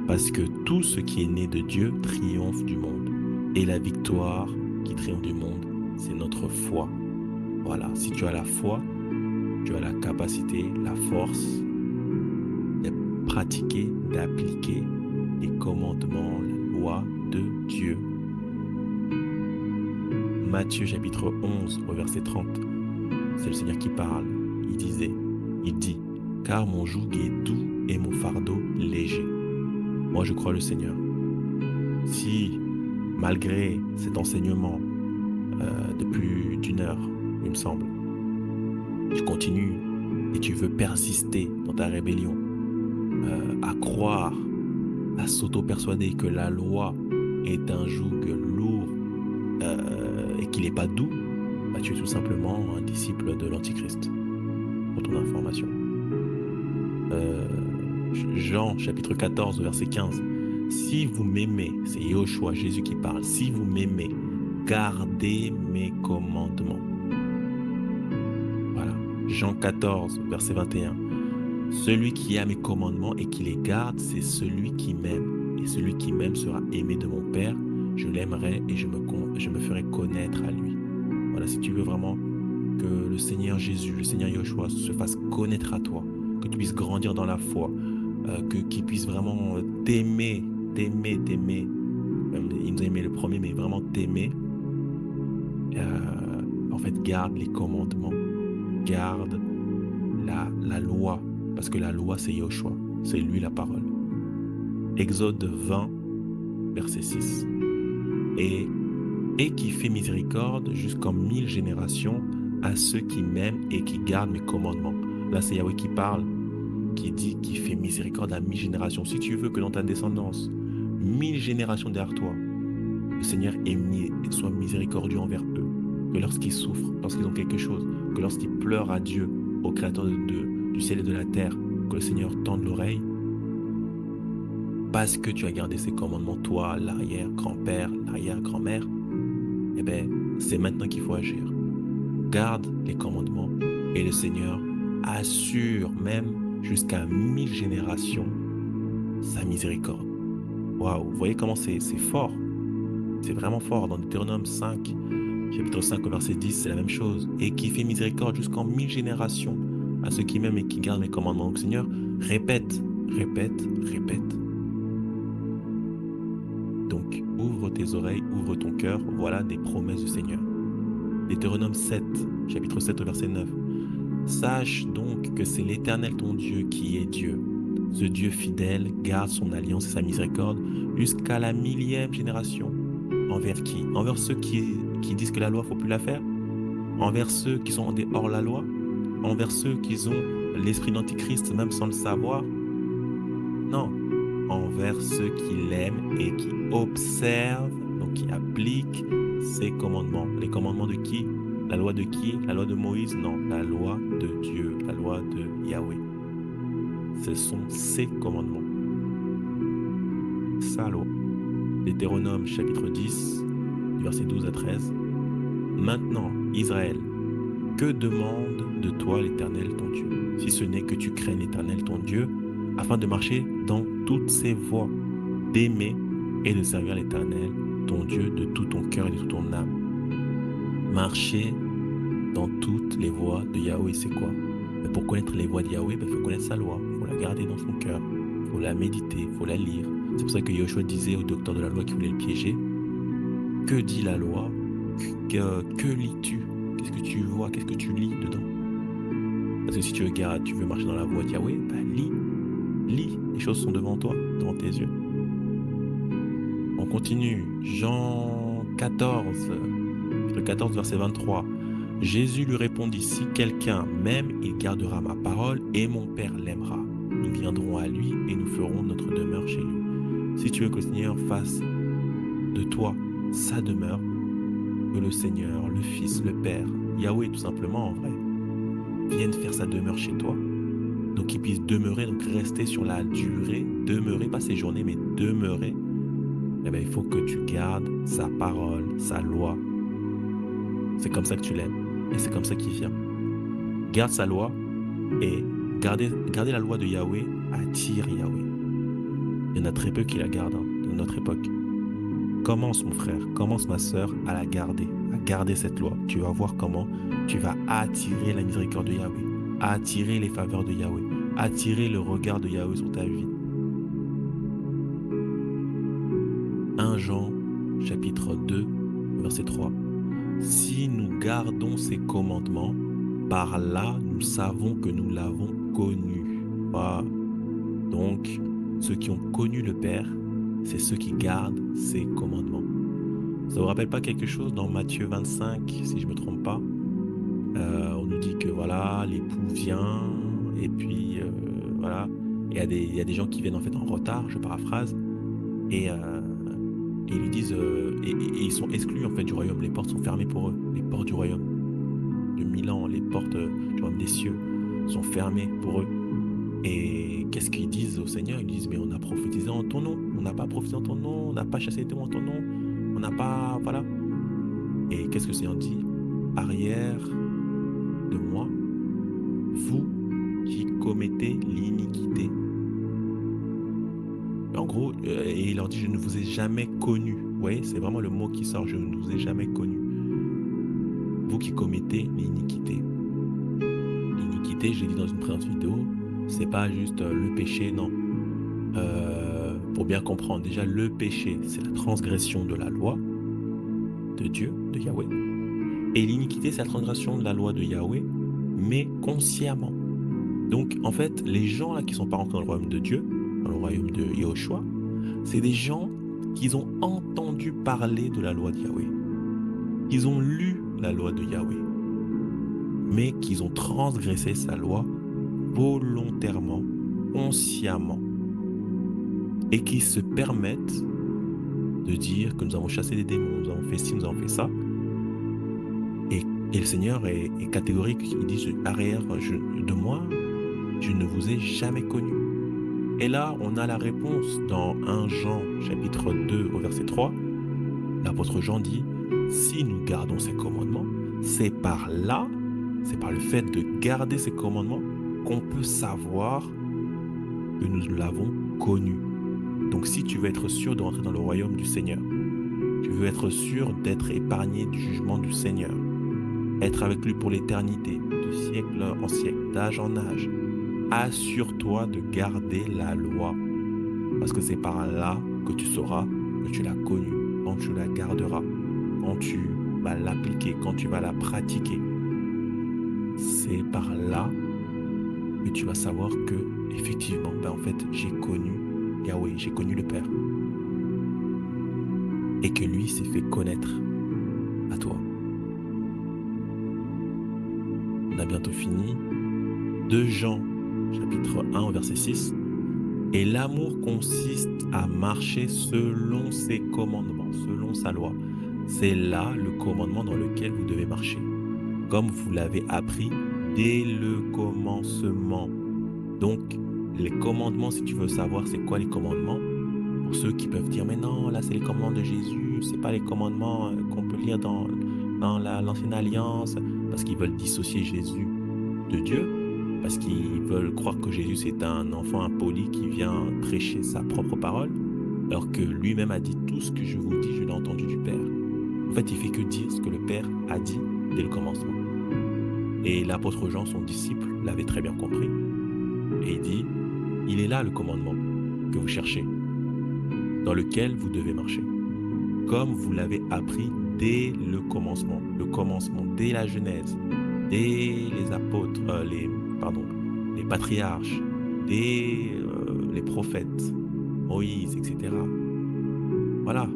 Speaker 1: Parce que tout ce qui est né de Dieu triomphe du monde. Et la victoire qui triomphe du monde, c'est notre foi. Voilà, si tu as la foi, tu as la capacité, la force de pratiquer, d'appliquer les commandements, la loi de Dieu. Matthieu chapitre 11 au verset 30, c'est le Seigneur qui parle. Il dit, car mon joug est doux et mon fardeau léger. Moi je crois le Seigneur. Si, malgré cet enseignement de plus d'une heure, il me semble, tu continues et tu veux persister dans ta rébellion, à croire, à s'auto-persuader que la loi est un joug lourd et qu'il n'est pas doux, bah, tu es tout simplement un disciple de l'Antichrist, pour ton information. Jean chapitre 14 verset 15. Si vous m'aimez, c'est Yahushua, Jésus qui parle, si vous m'aimez, gardez mes commandements. Voilà. Jean 14 verset 21. Celui qui a mes commandements et qui les garde, c'est celui qui m'aime. Et celui qui m'aime sera aimé de mon Père. Je l'aimerai et je me ferai connaître à lui. Voilà, si tu veux vraiment que le Seigneur Jésus, le Seigneur Yahushua se fasse connaître à toi, que tu puisses grandir dans la foi, qu'il puisse vraiment t'aimer. Il nous a aimé le premier, mais vraiment t'aimer. En fait, garde les commandements, garde la loi, parce que la loi, c'est Yahushua, c'est lui la parole. Exode 20, verset 6. Et qui fait miséricorde jusqu'en 1000 générations à ceux qui m'aiment et qui gardent mes commandements. Là, c'est Yahweh qui parle, qui dit qu'il fait miséricorde à 1000 générations. Si tu veux que dans ta descendance, 1000 générations derrière toi, le Seigneur soit miséricordieux envers eux, que lorsqu'ils souffrent, lorsqu'ils ont quelque chose, que lorsqu'ils pleurent à Dieu, au Créateur du ciel et de la terre, que le Seigneur tende l'oreille, parce que tu as gardé ses commandements, toi, l'arrière-grand-père, l'arrière-grand-mère, eh bien, c'est maintenant qu'il faut agir. Garde les commandements et le Seigneur assure même jusqu'à 1000 générations sa miséricorde. Waouh, vous voyez comment c'est fort. C'est vraiment fort. Dans Deutéronome 5, chapitre 5, verset 10, c'est la même chose. Et qui fait miséricorde jusqu'en 1000 générations à ceux qui m'aiment et qui gardent mes commandements. Donc, Seigneur, répète. Donc, ouvre tes oreilles, ouvre ton cœur. Voilà des promesses du Seigneur. Deutéronome 7, chapitre 7, verset 9. Sache donc que c'est l'Éternel ton Dieu qui est Dieu. Ce Dieu fidèle garde son alliance et sa miséricorde jusqu'à la 1000e génération. Envers qui? Envers ceux qui disent que la loi, il ne faut plus la faire? Envers ceux qui sont hors la loi? Envers ceux qui ont l'esprit d'Antichrist même sans le savoir? Non. Envers ceux qui l'aiment et qui observent, donc qui appliquent ses commandements. Les commandements de qui? La loi de qui? La loi de Moïse? Non, la loi de Dieu, la loi de Yahweh. Ce sont ses commandements. Sa loi. Deutéronome chapitre 10, versets 12 à 13. Maintenant, Israël, que demande de toi l'Éternel ton Dieu, si ce n'est que tu craignes l'Éternel ton Dieu, afin de marcher dans toutes ses voies, d'aimer et de servir l'Éternel ton Dieu de tout ton cœur et de toute ton âme. Marcher dans toutes les voies de Yahweh, c'est quoi? Mais pour connaître les voies de Yahweh, il faut connaître sa loi, il faut la garder dans son cœur, il faut la méditer, il faut la lire, C'est pour ça que Yoshua disait au docteur de la loi qui voulait le piéger, que dit la loi? Que lis-tu? Qu'est-ce que tu vois? Qu'est-ce que tu lis dedans? Parce que si tu regardes, tu veux marcher dans la voie de Yahweh, lis. Les choses sont devant toi, devant tes yeux. On continue. Jean 14, chapitre 14, verset 23. Jésus lui répondit, si quelqu'un m'aime, il gardera ma parole et mon Père l'aimera. Nous viendrons à lui et nous ferons notre demeure chez lui. Si tu veux que le Seigneur fasse de toi sa demeure, que le Seigneur, le Fils, le Père, Yahweh tout simplement en vrai, vienne faire sa demeure chez toi, donc qu'il puisse demeurer, donc rester sur la durée, demeurer, pas séjourner, mais demeurer, eh bien, il faut que tu gardes sa parole, sa loi. C'est comme ça que tu l'aimes et c'est comme ça qu'il vient. Garde sa loi et garder la loi de Yahweh attire Yahweh. Il y en a très peu qui la gardent de notre époque. Commence mon frère, commence ma sœur à garder cette loi. Tu vas voir comment tu vas attirer la miséricorde de Yahweh, attirer les faveurs de Yahweh, attirer le regard de Yahweh sur ta vie. 1 Jean, chapitre 2, verset 3. Si nous gardons ses commandements, par là nous savons que nous l'avons connu. Voilà. Donc, ceux qui ont connu le Père, c'est ceux qui gardent ses commandements. Ça vous rappelle pas quelque chose dans Matthieu 25, si je me trompe pas? On nous dit que voilà, l'époux vient, et puis voilà, il y a des gens qui viennent en fait en retard, je paraphrase, et ils lui disent, et ils sont exclus en fait du royaume, les portes sont fermées pour eux, les portes du royaume de Milan, les portes du royaume des cieux sont fermées pour eux. Et qu'est-ce qu'ils disent au Seigneur? Ils disent, mais on a prophétisé en ton nom, on n'a pas prophétisé en ton nom, on n'a pas chassé les démons en ton nom, on n'a pas, voilà. Et qu'est-ce que le Seigneur dit? Arrière de moi, vous qui commettez l'iniquité. En gros, et il leur dit, je ne vous ai jamais connu. Vous voyez, c'est vraiment le mot qui sort, je ne vous ai jamais connu. Vous qui commettez l'iniquité. L'iniquité, je l'ai dit dans une précédente vidéo, c'est pas juste le péché, non. Pour bien comprendre, déjà, le péché, c'est la transgression de la loi de Dieu, de Yahweh. Et l'iniquité, c'est la transgression de la loi de Yahweh, mais consciemment. Donc, en fait, les gens là qui sont pas rentrés dans le royaume de Dieu, dans le royaume de Yahushua, c'est des gens qui ont entendu parler de la loi de Yahweh. Ils ont lu la loi de Yahweh, mais qu'ils ont transgressé sa loi volontairement, consciemment, et qui se permettent de dire que nous avons chassé des démons, nous avons fait ci, nous avons fait ça. Et le Seigneur est catégorique, il dit, arrière de moi, je ne vous ai jamais connu. Et là, on a la réponse dans 1 Jean, chapitre 2, au verset 3. L'apôtre Jean dit, si nous gardons ses commandements, c'est par là, c'est par le fait de garder ses commandements qu'on peut savoir que nous l'avons connu. Donc si tu veux être sûr de rentrer dans le royaume du Seigneur, tu veux être sûr d'être épargné du jugement du Seigneur, être avec lui pour l'éternité, de siècle en siècle, d'âge en âge, assure-toi de garder la loi. Parce que c'est par là que tu sauras que tu l'as connue, quand tu la garderas, quand tu vas l'appliquer, quand tu vas la pratiquer. C'est par là que tu vas savoir que, effectivement, en fait, j'ai connu Yahweh, j'ai connu le Père. Et que lui s'est fait connaître à toi. On a bientôt fini. 2 Jean, chapitre 1, verset 6. Et l'amour consiste à marcher selon ses commandements, selon sa loi. C'est là le commandement dans lequel vous devez marcher, comme vous l'avez appris dès le commencement. Donc, les commandements, si tu veux savoir c'est quoi les commandements, pour ceux qui peuvent dire, mais non, là c'est les commandements de Jésus, c'est pas les commandements qu'on peut lire dans l'ancienne alliance, parce qu'ils veulent dissocier Jésus de Dieu, parce qu'ils veulent croire que Jésus c'est un enfant impoli qui vient prêcher sa propre parole, alors que lui-même a dit, tout ce que je vous dis, je l'ai entendu du Père. En fait, il fait que dire ce que le Père a dit dès le commencement. Et l'apôtre Jean, son disciple, l'avait très bien compris. Et il dit, il est là le commandement que vous cherchez. dans lequel vous devez marcher, comme vous l'avez appris dès le commencement, dès la Genèse, dès les apôtres, les patriarches, dès les prophètes, Moïse, etc. Voilà,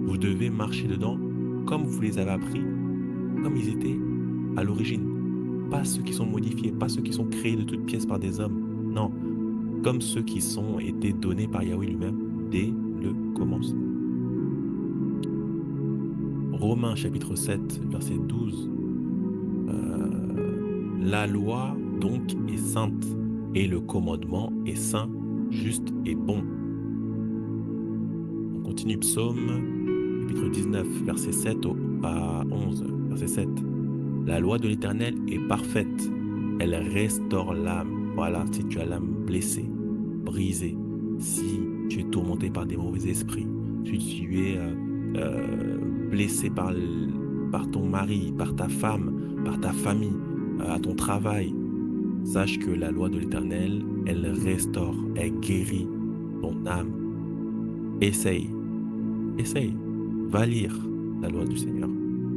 Speaker 1: vous devez marcher dedans comme vous les avez appris, comme ils étaient à l'origine. Pas ceux qui sont modifiés, pas ceux qui sont créés de toutes pièces par des hommes. Non, comme ceux qui sont été donnés par Yahweh lui-même dès le commencement. Romains chapitre 7, verset 12. La loi donc est sainte et le commandement est saint, juste et bon. On continue psaume chapitre 19, verset 7 à 11, verset 7. La loi de l'Éternel est parfaite, elle restaure l'âme. Voilà, si tu as l'âme blessée, brisée, si tu es tourmenté par des mauvais esprits, si tu es blessé par ton mari, par ta femme, par ta famille, à ton travail, sache que la loi de l'Éternel, elle restaure, elle guérit ton âme. Essaye, va lire la loi du Seigneur.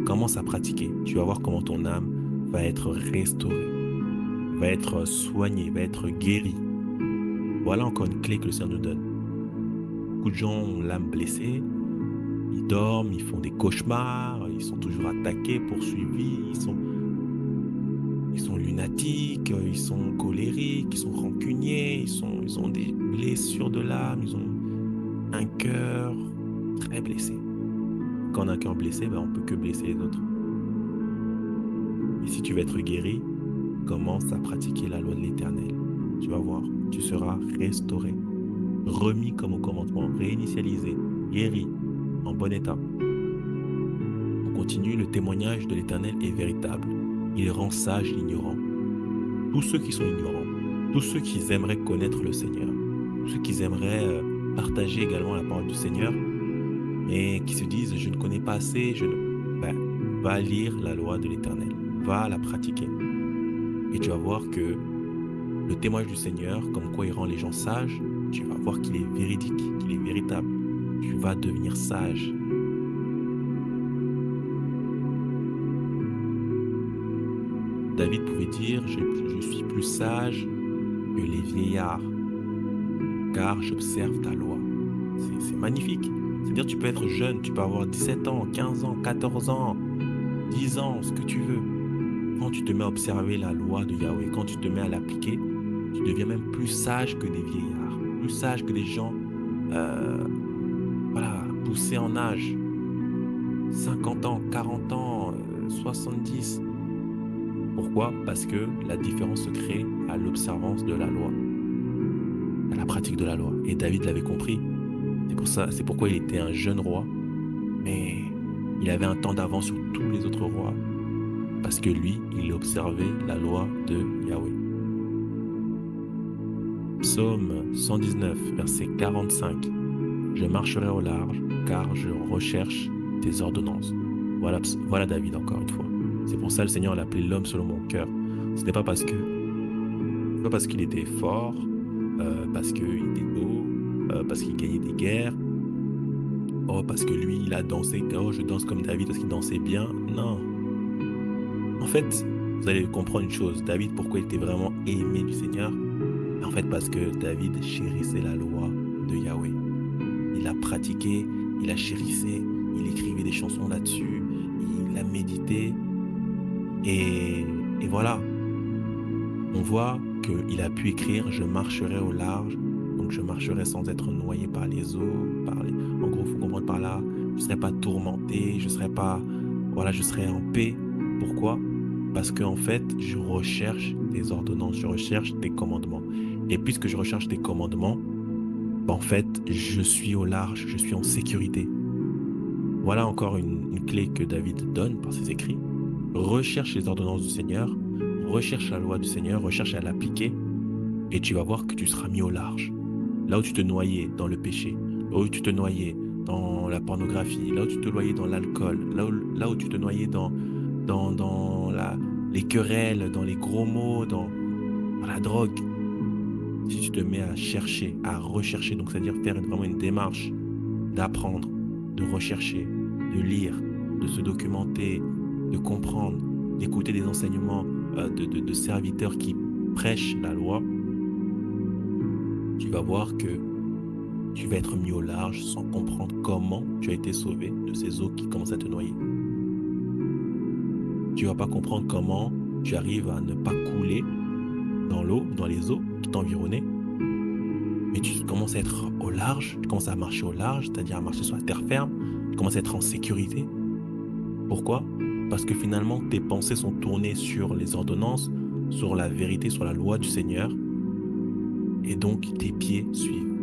Speaker 1: Commence à pratiquer. Tu vas voir comment ton âme va être restaurée, va être soignée, va être guérie. Voilà encore une clé que le Seigneur nous donne. Beaucoup de gens ont l'âme blessée, ils dorment, ils font des cauchemars, ils sont toujours attaqués, poursuivis, ils sont lunatiques, ils sont colériques, ils sont rancuniers, ils ont des blessures de l'âme, ils ont un cœur très blessé. Quand on a un cœur blessé, on ne peut que blesser les autres. Et si tu veux être guéri, commence à pratiquer la loi de l'Éternel. Tu vas voir, tu seras restauré, remis comme au commandement, réinitialisé, guéri, en bon état. On continue, le témoignage de l'Éternel est véritable. Il rend sage l'ignorant. Tous ceux qui sont ignorants, tous ceux qui aimeraient connaître le Seigneur, tous ceux qui aimeraient partager également la parole du Seigneur, et qui se disent « je ne connais pas assez », va lire la loi de l'Éternel, va la pratiquer. Et tu vas voir que le témoignage du Seigneur, comme quoi il rend les gens sages, tu vas voir qu'il est véridique, qu'il est véritable. Tu vas devenir sage. David pouvait dire « je suis plus sage que les vieillards, car j'observe ta loi ». C'est magnifique. C'est-à-dire tu peux être jeune, tu peux avoir 17 ans, 15 ans, 14 ans, 10 ans, ce que tu veux. Quand tu te mets à observer la loi de Yahweh, quand tu te mets à l'appliquer, tu deviens même plus sage que des vieillards, plus sage que des gens poussés en âge, 50 ans, 40 ans, 70. Pourquoi? Parce que la différence se crée à l'observance de la loi, à la pratique de la loi. Et David l'avait compris. C'est pourquoi il était un jeune roi, mais il avait un temps d'avance sur tous les autres rois, parce que lui, il observait la loi de Yahweh. Psaume 119, verset 45. Je marcherai au large, car je recherche tes ordonnances. Voilà David encore une fois. C'est pour ça que le Seigneur l'a appelé l'homme selon mon cœur. Ce n'est pas parce qu'il était fort, parce qu'il était beau, parce qu'il gagnait des guerres, parce que lui, il a dansé, je danse comme David parce qu'il dansait bien. Non. En fait, vous allez comprendre une chose. David, pourquoi il était vraiment aimé du Seigneur? En fait, parce que David chérissait la loi de Yahweh. Il a pratiqué, il a chérissé, il écrivait des chansons là-dessus, il a médité. Et voilà, on voit qu'il a pu écrire « Je marcherai au large ». Donc, je marcherai sans être noyé par les eaux. En gros, il faut comprendre par là, je ne serai pas tourmenté, je serai en paix. Pourquoi? Parce qu'en fait, je recherche tes ordonnances, je recherche tes commandements. Et puisque je recherche tes commandements, en fait, je suis au large, je suis en sécurité. Voilà encore une clé que David donne par ses écrits. Recherche les ordonnances du Seigneur, recherche la loi du Seigneur, recherche à l'appliquer, et tu vas voir que tu seras mis au large. Là où tu te noyais dans le péché, là où tu te noyais dans la pornographie, là où tu te noyais dans l'alcool, là où tu te noyais dans les querelles, dans les gros mots, dans la drogue. si tu te mets à chercher, à rechercher, donc c'est-à-dire faire vraiment une démarche d'apprendre, de rechercher, de lire, de se documenter, de comprendre, d'écouter des enseignements de serviteurs qui prêchent la loi, tu vas voir que tu vas être mis au large sans comprendre comment tu as été sauvé de ces eaux qui commencent à te noyer. Tu vas pas comprendre comment tu arrives à ne pas couler dans l'eau, dans les eaux qui t'environnaient, mais tu commences à être au large, tu commences à marcher au large, c'est-à-dire à marcher sur la terre ferme, tu commences à être en sécurité. Pourquoi? Parce que finalement, tes pensées sont tournées sur les ordonnances, sur la vérité, sur la loi du Seigneur, et donc tes pieds suivent.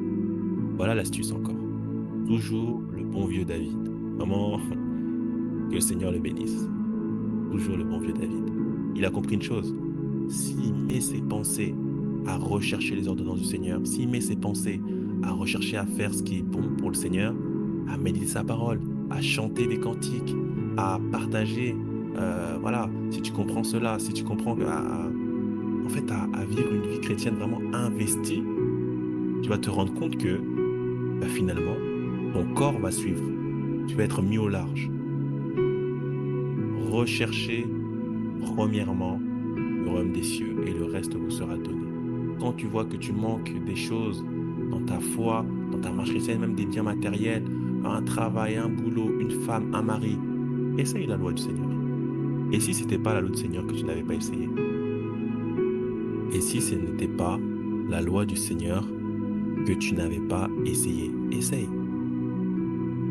Speaker 1: Voilà l'astuce encore. Toujours le bon vieux David. Vraiment, que le Seigneur le bénisse. Toujours le bon vieux David. Il a compris une chose. S'il met ses pensées à rechercher les ordonnances du Seigneur, s'il met ses pensées à rechercher à faire ce qui est bon pour le Seigneur, à méditer sa parole, à chanter des cantiques, à partager, voilà, si tu comprends cela, si tu comprends en fait, à vivre une vie chrétienne vraiment investie, tu vas te rendre compte que finalement, ton corps va suivre. Tu vas être mis au large. Recherchez premièrement le royaume des cieux et le reste vous sera donné. Quand tu vois que tu manques des choses dans ta foi, dans ta marche chrétienne, même des biens matériels, un travail, un boulot, une femme, un mari, essaye la loi du Seigneur. Et si ce n'était pas la loi du Seigneur que tu n'avais pas essayé? Et si ce n'était pas la loi du Seigneur que tu n'avais pas essayé? Essaye.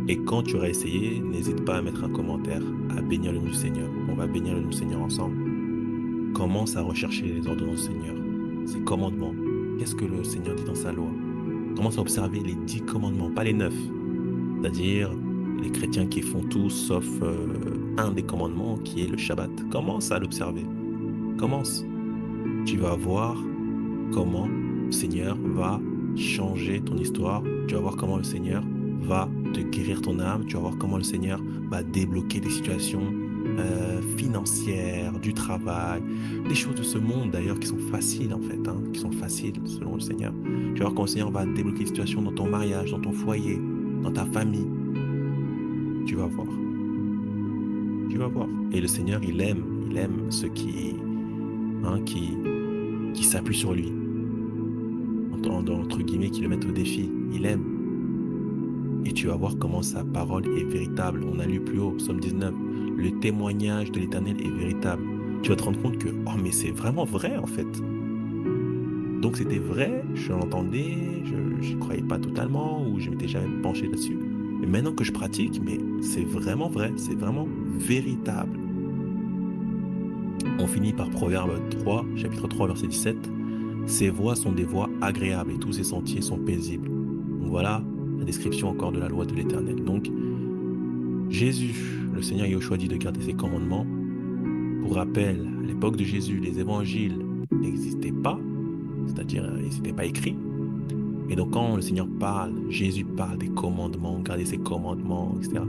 Speaker 1: Et quand tu auras essayé, n'hésite pas à mettre un commentaire, à bénir le nom du Seigneur. On va bénir le nom du Seigneur ensemble. Commence à rechercher les ordonnances du Seigneur, ses commandements. Qu'est-ce que le Seigneur dit dans sa loi? Commence à observer les 10 commandements, pas les 9. C'est-à-dire les chrétiens qui font tout sauf un des commandements qui est le Shabbat. Commence à l'observer. Commence. Tu vas voir comment le Seigneur va changer ton histoire. Tu vas voir comment le Seigneur va te guérir ton âme. Tu vas voir comment le Seigneur va débloquer des situations financières, du travail, des choses de ce monde d'ailleurs qui sont faciles en fait, qui sont faciles selon le Seigneur. Tu vas voir comment le Seigneur va débloquer des situations dans ton mariage, dans ton foyer, dans ta famille. Tu vas voir. Tu vas voir. Et le Seigneur, il aime ceux qui s'appuient sur lui. Entre guillemets, qui le mettent au défi. Il aime. Et tu vas voir comment sa parole est véritable. On a lu plus haut, Psaume 19. Le témoignage de l'Éternel est véritable. Tu vas te rendre compte que, oh mais c'est vraiment vrai en fait. Donc c'était vrai, je l'entendais, je ne croyais pas totalement ou je m'étais jamais penché là-dessus. Mais maintenant que je pratique, mais c'est vraiment vrai, c'est vraiment véritable. On finit par Proverbe 3, chapitre 3, verset 17. Ses voies sont des voies agréables et tous ses sentiers sont paisibles. Donc voilà la description encore de la loi de l'Éternel. Donc Jésus, le Seigneur Yahushua dit de garder ses commandements. Pour rappel, à l'époque de Jésus, les évangiles n'existaient pas, c'est-à-dire ils n'étaient pas écrits. Et donc quand le Seigneur parle, Jésus parle des commandements, garder ses commandements, etc.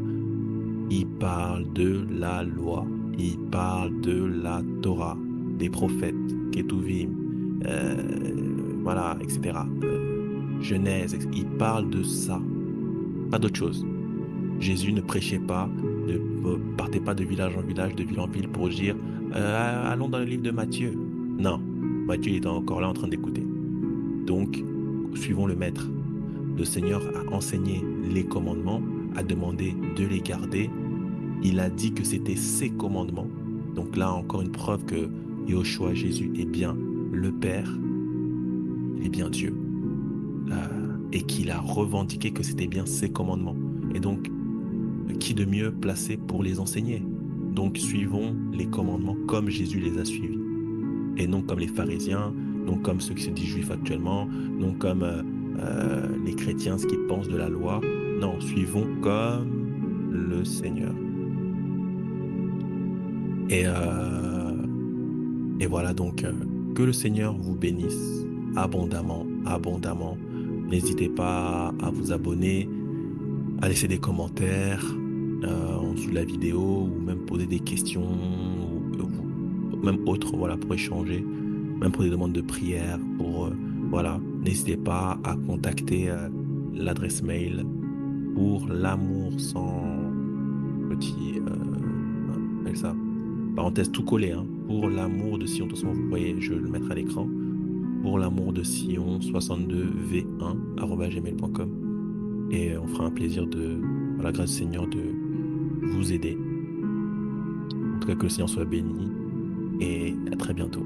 Speaker 1: Il parle de la loi, il parle de la Torah, des prophètes, Ketuvim, voilà, etc. Genèse, il parle de ça, pas d'autre chose. Jésus ne prêchait pas, ne partait pas de village en village, de ville en ville pour dire allons dans le livre de Matthieu. Non, Matthieu est encore là en train d'écouter. Donc, suivons le maître. Le Seigneur a enseigné les commandements, a demandé de les garder. Il a dit que c'était ses commandements. Donc là, encore une preuve que Yahushua, Jésus, est bien le Père, il est bien Dieu. Et qu'il a revendiqué que c'était bien ses commandements. Et donc, qui de mieux placé pour les enseigner? Donc, suivons les commandements comme Jésus les a suivis. Et non comme les pharisiens, non comme ceux qui se disent juifs actuellement, non comme les chrétiens, ce qu'ils pensent de la loi. Non, suivons comme le Seigneur. Et voilà, donc, que le Seigneur vous bénisse abondamment, abondamment. N'hésitez pas à vous abonner, à laisser des commentaires en dessous de la vidéo ou même poser des questions ou même autres, voilà, pour échanger, même pour des demandes de prière, pour Voilà, n'hésitez pas à contacter l'adresse mail pour l'amour sans petit, on appelle ça, parenthèse tout collé, hein, pour l'amour de Sion. De toute façon, vous voyez, je le mettrai à l'écran. Pour l'amour de Sion 62v1@gmail.com. Et on fera un plaisir par la grâce du Seigneur, de vous aider. En tout cas, que le Seigneur soit béni et à très bientôt.